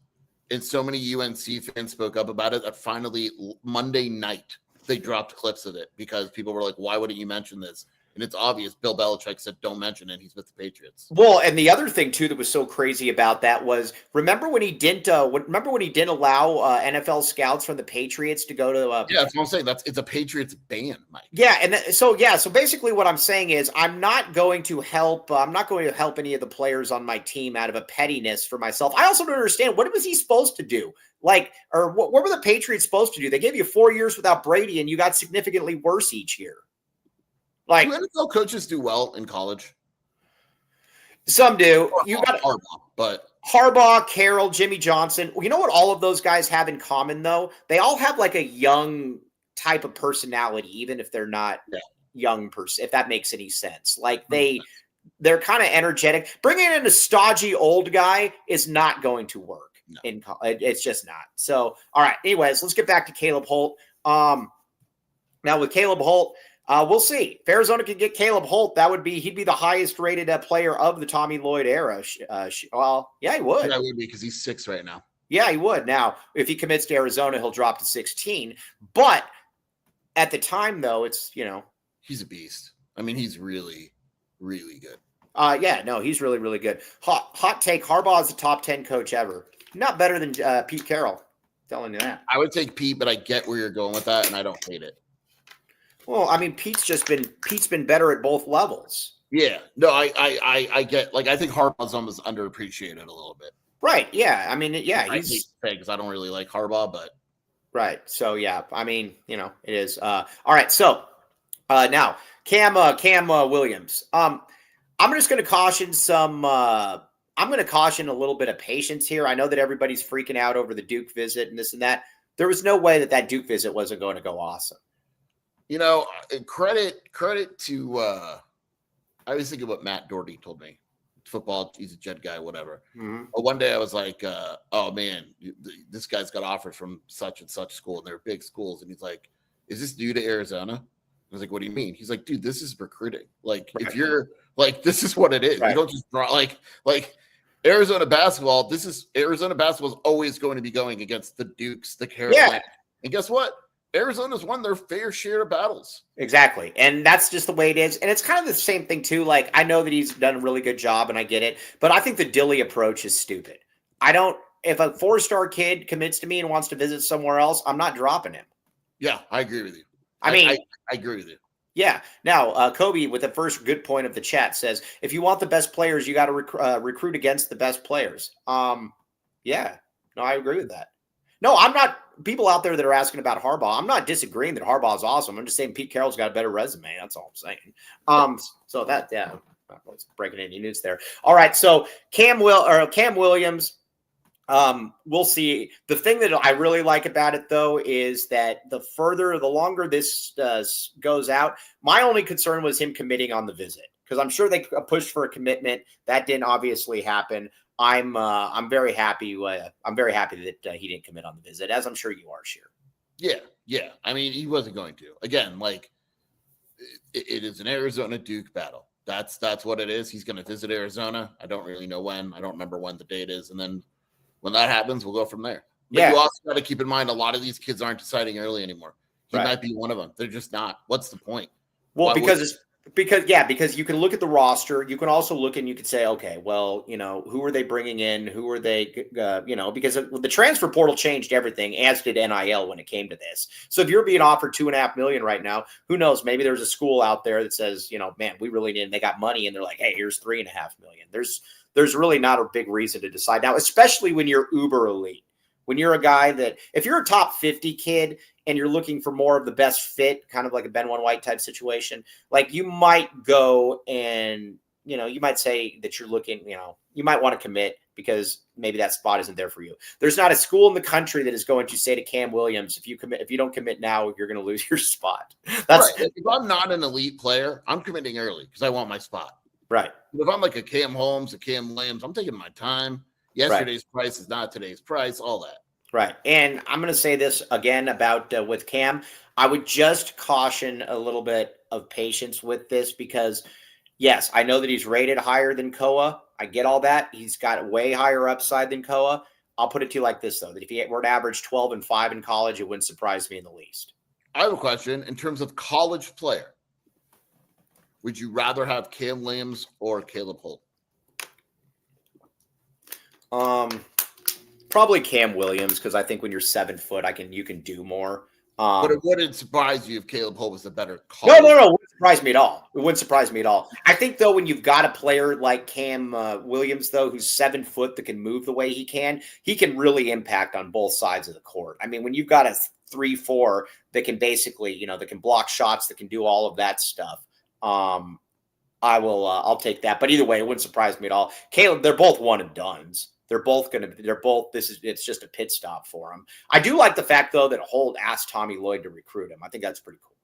[SPEAKER 2] And so many UNC fans spoke up about it that finally Monday night they dropped clips of it because people were like, why wouldn't you mention this? And it's obvious Bill Belichick said, don't mention it. He's with the Patriots.
[SPEAKER 1] Well, and the other thing, too, that was so crazy about that was, remember when he didn't allow NFL scouts from the Patriots to go to
[SPEAKER 2] yeah, that's what I'm saying. It's a Patriots ban, Mike.
[SPEAKER 1] Yeah. And so basically what I'm saying is I'm not going to help any of the players on my team out of a pettiness for myself. I also don't understand, what was he supposed to do? What were the Patriots supposed to do? They gave you 4 years without Brady and you got significantly worse each year. Like,
[SPEAKER 2] do NFL coaches do well in college?
[SPEAKER 1] Some do. You got
[SPEAKER 2] Harbaugh,
[SPEAKER 1] Carroll, Jimmy Johnson. You know what all of those guys have in common, though? They all have like a young type of personality, even if they're not young person. If that makes any sense, like they're kind of energetic. Bringing in a stodgy old guy is not going to work. No. It's just not. So, all right. Anyways, let's get back to Caleb Holt. Now with Caleb Holt. We'll see. If Arizona can get Caleb Holt, he'd be the highest rated player of the Tommy Lloyd era. Well, yeah, he would.
[SPEAKER 2] That would be because he's 6 right now.
[SPEAKER 1] Yeah, he would. Now, if he commits to Arizona, he'll drop to 16. But at the time, though,
[SPEAKER 2] he's a beast. I mean, he's really, really good.
[SPEAKER 1] He's really, really good. Hot take: Harbaugh is the top 10 coach ever. Not better than Pete Carroll. Telling you that.
[SPEAKER 2] I would take Pete, but I get where you're going with that, and I don't hate it.
[SPEAKER 1] Well, I mean, Pete's been better at both levels.
[SPEAKER 2] Yeah, no, I get, like, I think Harbaugh's almost underappreciated a little bit.
[SPEAKER 1] Right. Yeah. I mean, yeah,
[SPEAKER 2] I hate to say because I don't really like Harbaugh, but
[SPEAKER 1] right. So yeah, I mean, it is. All right. So now Cam Williams. I'm just going to caution I'm going to caution a little bit of patience here. I know that everybody's freaking out over the Duke visit and this and that. There was no way that Duke visit wasn't going to go awesome.
[SPEAKER 2] Credit to I was thinking what Matt Doherty told me. Football, he's a Jet guy, whatever.
[SPEAKER 1] Mm-hmm.
[SPEAKER 2] But one day I was like, oh man, this guy's got offers from such and such school, and they're big schools. And he's like, is this due to Arizona? I was like, what do you mean? He's like, dude, this is recruiting. Like, right. If you're like, this is what it is. Right. You don't just draw like Arizona basketball. Arizona basketball is always going to be going against the Dukes, the Carolina. Yeah. And guess what? Arizona's won their fair share of battles. Exactly.
[SPEAKER 1] And that's just the way it is. And it's kind of the same thing too. Like, I know that he's done a really good job and I get it, but I think the Dilly approach is stupid. If a 4-star kid commits to me and wants to visit somewhere else, I'm not dropping him.
[SPEAKER 2] Yeah, I agree with you.
[SPEAKER 1] I
[SPEAKER 2] agree with you.
[SPEAKER 1] Yeah. Now, Kobe, with the first good point of the chat, says, if you want the best players, you got to recruit against the best players. Yeah. No, I agree with that. No, I'm not. People out there that are asking about Harbaugh, I'm not disagreeing that Harbaugh is awesome. I'm just saying Pete Carroll's got a better resume. That's all I'm saying. So that, yeah, let's breaking any news there. All right. So Cam Williams, we'll see. The thing that I really like about it, though, is that the longer this goes out, my only concern was him committing on the visit, because I'm sure they pushed for a commitment. That didn't obviously happen. I'm very happy. I'm very happy that he didn't commit on the visit, as I'm sure you are, Sheer.
[SPEAKER 2] Yeah. I mean, he wasn't going to. Again, like, it is an Arizona Duke battle. That's what it is. He's going to visit Arizona. I don't really know when. I don't remember when the date is, and then when that happens, we'll go from there. But you also got to keep in mind, a lot of these kids aren't deciding early anymore. He might be one of them. They're just not. What's the point?
[SPEAKER 1] Well, because you can look at the roster. You can also look and you could say, okay, well, who are they bringing in? Who are they, because the transfer portal changed everything, as did NIL when it came to this. So if you're being offered $2.5 million right now, who knows? Maybe there's a school out there that says, man, we really need, and they got money, and they're like, hey, here's $3.5 million. There's really not a big reason to decide now, especially when you're uber elite. When you're a guy that, if you're a top 50 kid and you're looking for more of the best fit, kind of like a Ben One White type situation, like you might go and, you might say that you're looking, you might want to commit because maybe that spot isn't there for you. There's not a school in the country that is going to say to Cam Williams, if you don't commit now, you're going to lose your spot. That's
[SPEAKER 2] right. If I'm not an elite player, I'm committing early because I want my spot.
[SPEAKER 1] Right.
[SPEAKER 2] If I'm like a Cam Holmes, a Cam Williams, I'm taking my time. Yesterday's price is not today's price, all that.
[SPEAKER 1] Right. And I'm going to say this again about with Cam. I would just caution a little bit of patience with this because, yes, I know that he's rated higher than Koa. I get all that. He's got way higher upside than Koa. I'll put it to you like this, though, that if he were to average 12 and 5 in college, it wouldn't surprise me in the least.
[SPEAKER 2] I have a question. In terms of college player, would you rather have Cam Williams or Caleb Holt?
[SPEAKER 1] Probably Cam Williams, because I think when you're 7 foot, you can do more.
[SPEAKER 2] But it wouldn't surprise you if Caleb Holt was a better call.
[SPEAKER 1] No, it wouldn't surprise me at all. It wouldn't surprise me at all. I think, though, when you've got a player like Cam Williams, though, who's 7 foot that can move the way he can really impact on both sides of the court. I mean, when you've got a 3-4 that can basically, that can block shots, that can do all of that stuff, I'll take that. But either way, it wouldn't surprise me at all. Caleb, they're both one and dones. It's just a pit stop for him. I do like the fact, though, that Holt asked Tommy Lloyd to recruit him. I think that's pretty cool.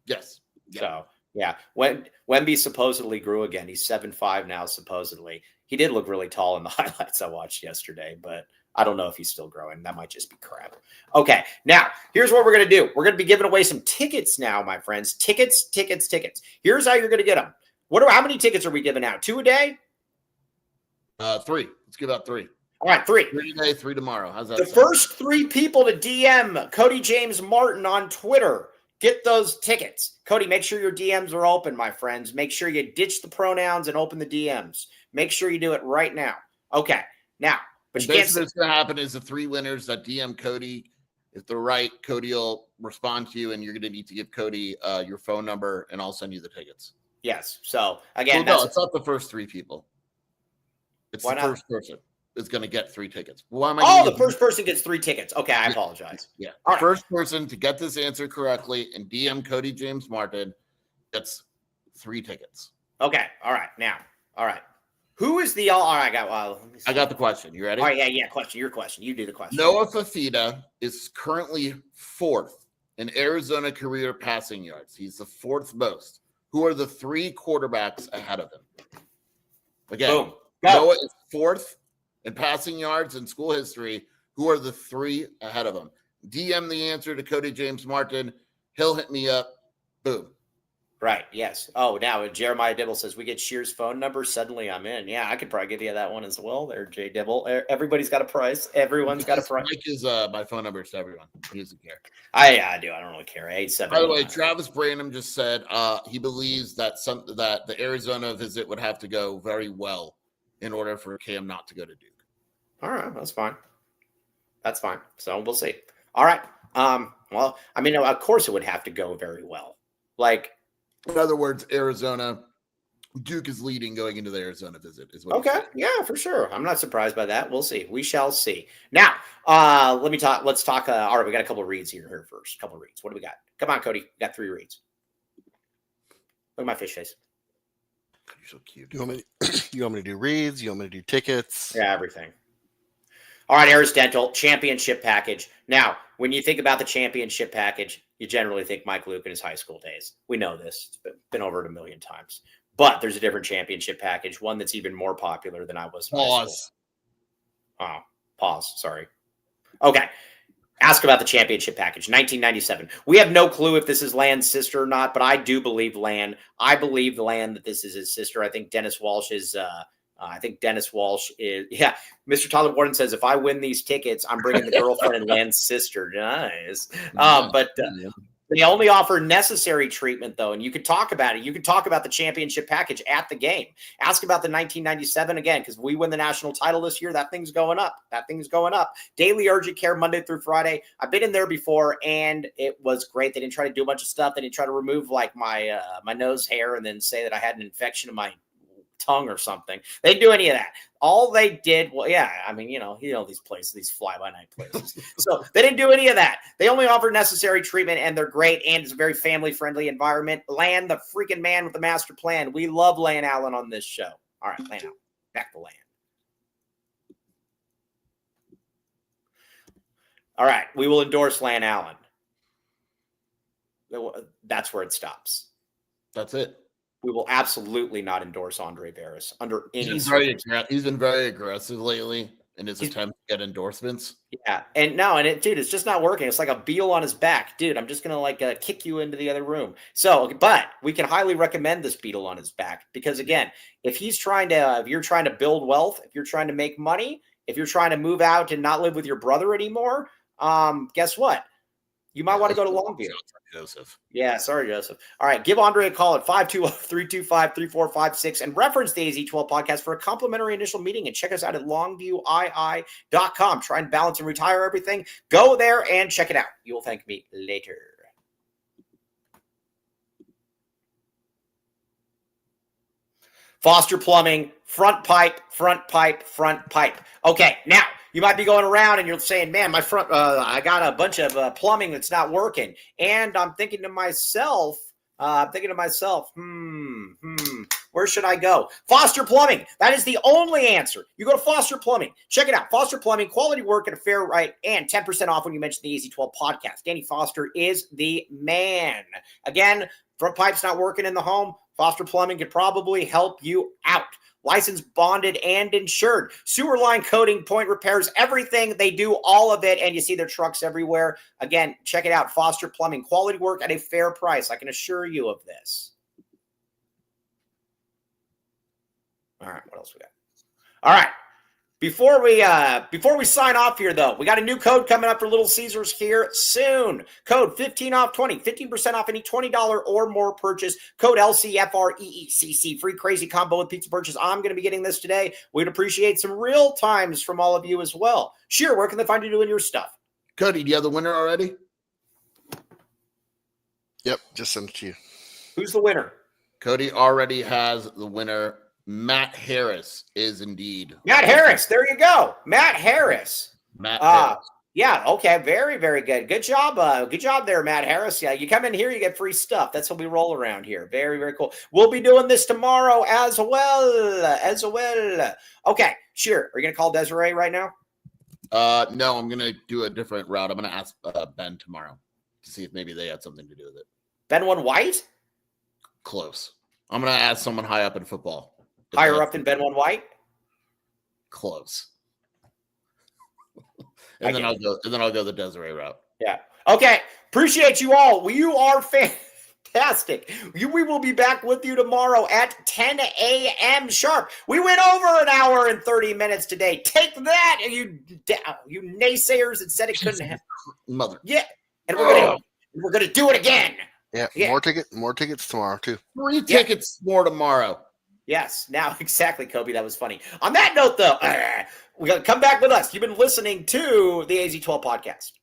[SPEAKER 2] Yes.
[SPEAKER 1] Yeah. So, yeah. Wemby supposedly grew again. He's 7'5" now, supposedly. He did look really tall in the highlights I watched yesterday, but I don't know if he's still growing. That might just be crap. Okay. Now, here's what we're going to do. We're going to be giving away some tickets now, my friends. Tickets. Here's how you're going to get them. How many tickets are we giving out? 2 a day?
[SPEAKER 2] 3. Let's give out 3.
[SPEAKER 1] All right, 3.
[SPEAKER 2] 3 today, 3 tomorrow. How's that?
[SPEAKER 1] The first 3 people to DM Cody James Martin on Twitter get those tickets. Cody, make sure your DMs are open, my friends. Make sure you ditch the pronouns and open the DMs. Make sure you do it right now. Okay. Now, But
[SPEAKER 2] And
[SPEAKER 1] you can't
[SPEAKER 2] basically what's going to happen is the 3 winners that DM Cody, if they're right, Cody will respond to you, and you're going to need to give Cody your phone number, and I'll send you the tickets.
[SPEAKER 1] Yes. So again,
[SPEAKER 2] no, it's not the first 3 people. It's
[SPEAKER 1] Why
[SPEAKER 2] the
[SPEAKER 1] not?
[SPEAKER 2] first person is going to get 3 tickets. Why am I?
[SPEAKER 1] The first person gets 3 tickets. Okay, I apologize.
[SPEAKER 2] Yeah,
[SPEAKER 1] All
[SPEAKER 2] the first person to get this answer correctly and DM Cody James Martin gets 3 tickets.
[SPEAKER 1] Okay. All right. Now. All right. Who is the all right?
[SPEAKER 2] I got the question. You ready?
[SPEAKER 1] All right. Yeah. Question. Your question. You do the question.
[SPEAKER 2] Noah Fafita is currently 4th in Arizona career passing yards. He's the 4th most. Who are the 3 quarterbacks ahead of him? Again,
[SPEAKER 1] Boom.
[SPEAKER 2] Noah is 4th in passing yards in school history. Who are the 3 ahead of him? DM the answer to Cody James Martin. He'll hit me up. Boom.
[SPEAKER 1] Right. Yes. Oh, now Jeremiah Dibble says we get Shear's phone number. Suddenly I'm in. Yeah, I could probably give you that one as well. There, Jay Dibble. Everybody's got a price. Everyone's got a price.
[SPEAKER 2] Mike is my phone number is to everyone. He doesn't care.
[SPEAKER 1] I do. I don't really care. 87.
[SPEAKER 2] By the way, Travis Branham just said he believes that the Arizona visit would have to go very well in order for Cam not to go to Duke.
[SPEAKER 1] All right, that's fine. That's fine. So we'll see. All right. Well, I mean, of course it would have to go very well. Like,
[SPEAKER 2] in other words, Arizona, Duke is leading going into the Arizona visit. Is what?
[SPEAKER 1] Okay, yeah, for sure. I'm not surprised by that. We'll see. We shall see. Now, let's talk. All right, we got a couple of reads here first. A couple of reads. What do we got? Come on, Cody. We got 3 reads. Look at my fish face.
[SPEAKER 3] You're so cute. You want me to do reads? You want me to do tickets?
[SPEAKER 1] Yeah, everything. All right, Harris Dental championship package. Now, when you think about the championship package, you generally think Mike Luke in his high school days. We know this. It's been over it a million times. But there's a different championship package, one that's even more popular than I was.
[SPEAKER 2] Pause.
[SPEAKER 1] Pause. Sorry. Okay. Ask about the championship package, 1997. We have no clue if this is Land's sister or not, but I do believe Land. I believe Land that this is his sister. I think Dennis Walsh is. Yeah. Mr. Tyler Warden says, if I win these tickets, I'm bringing the girlfriend and Land's sister. Nice. But they only offer necessary treatment, though, and you could talk about it. You could talk about the championship package at the game. Ask about the 1997 again, because we win the national title this year. That thing's going up. Daily urgent care Monday through Friday. I've been in there before, and it was great. They didn't try to do a bunch of stuff. They didn't try to remove like my nose hair and then say that I had an infection in my tongue or something. They didn't do any of that. All they did, these places, these fly-by-night places. So they didn't do any of that. They only offer necessary treatment, and they're great, and it's a very family-friendly environment. Land, the freaking man with the master plan. We love Lan Allen on this show. All right, Lan Allen. Back to Lan. All right, we will endorse Lan Allen. That's where it stops.
[SPEAKER 2] That's it.
[SPEAKER 1] We will absolutely not endorse Andre Barris under any.
[SPEAKER 2] He's been very aggressive lately in his attempt to get endorsements.
[SPEAKER 1] Yeah, it's just not working. It's like a beetle on his back, dude. I'm just gonna kick you into the other room. So, but we can highly recommend this beetle on his back because again, if you're trying to build wealth, if you're trying to make money, if you're trying to move out and not live with your brother anymore, guess what? You might want to go to Longview.
[SPEAKER 2] Joseph.
[SPEAKER 1] Yeah, sorry, Joseph. All right, give Andre a call at 520-325-3456 and reference the AZ12 podcast for a complimentary initial meeting and check us out at longviewii.com. Try and balance and retire everything. Go there and check it out. You will thank me later. Foster Plumbing, front pipe. Okay, now you might be going around and you're saying, man, my front, I got a bunch of plumbing that's not working. And I'm thinking to myself, where should I go? Foster Plumbing. That is the only answer. You go to Foster Plumbing. Check it out. Foster Plumbing, quality work at a fair rate, and 10% off when you mention the AZ12 podcast. Danny Foster is the man. Again, front pipe's not working in the home. Foster Plumbing could probably help you out. Licensed, bonded, and insured. Sewer line coating, point repairs, everything. They do all of it, and you see their trucks everywhere. Again, check it out. Foster Plumbing. Quality work at a fair price. I can assure you of this. All right, what else we got? All right. Before we sign off here, though, we got a new code coming up for Little Caesars here soon. Code 15off20, 15% off any $20 or more purchase. Code LCFREECC, free crazy combo with pizza purchase. I'm going to be getting this today. We'd appreciate some real times from all of you as well. Sheer, where can they find you doing your stuff?
[SPEAKER 2] Cody, do you have the winner already?
[SPEAKER 3] Yep, just sent it to you.
[SPEAKER 1] Who's the winner?
[SPEAKER 2] Cody already has the winner. Matt Harris is indeed.
[SPEAKER 1] Matt Harris. There you go. Matt Harris.
[SPEAKER 2] Harris.
[SPEAKER 1] Yeah. Okay. Very, very good. Good job. Good job there, Matt Harris. Yeah. You come in here, you get free stuff. That's what we roll around here. Very, very cool. We'll be doing this tomorrow as well. Okay. Sure. Are you going to call Desiree right now?
[SPEAKER 2] No, I'm going to do a different route. I'm going to ask Ben tomorrow to see if maybe they had something to do with it.
[SPEAKER 1] Ben One White?
[SPEAKER 2] Close. I'm going to ask someone high up in football.
[SPEAKER 1] Higher up than Ben One White?
[SPEAKER 2] Close. And then I'll go the Desiree route.
[SPEAKER 1] Yeah. Okay. Appreciate you all. You are fantastic. We will be back with you tomorrow at 10 a.m. sharp. We went over an hour and 30 minutes today. Take that, you naysayers that said it couldn't happen.
[SPEAKER 2] Mother.
[SPEAKER 1] Yeah. And we're gonna do it again.
[SPEAKER 3] Yeah. More tickets tomorrow too.
[SPEAKER 2] 3 tickets more tomorrow.
[SPEAKER 1] Yes. Now, exactly, Kobe. That was funny. On that note, though, we're going to come back with us. You've been listening to the AZ12 podcast.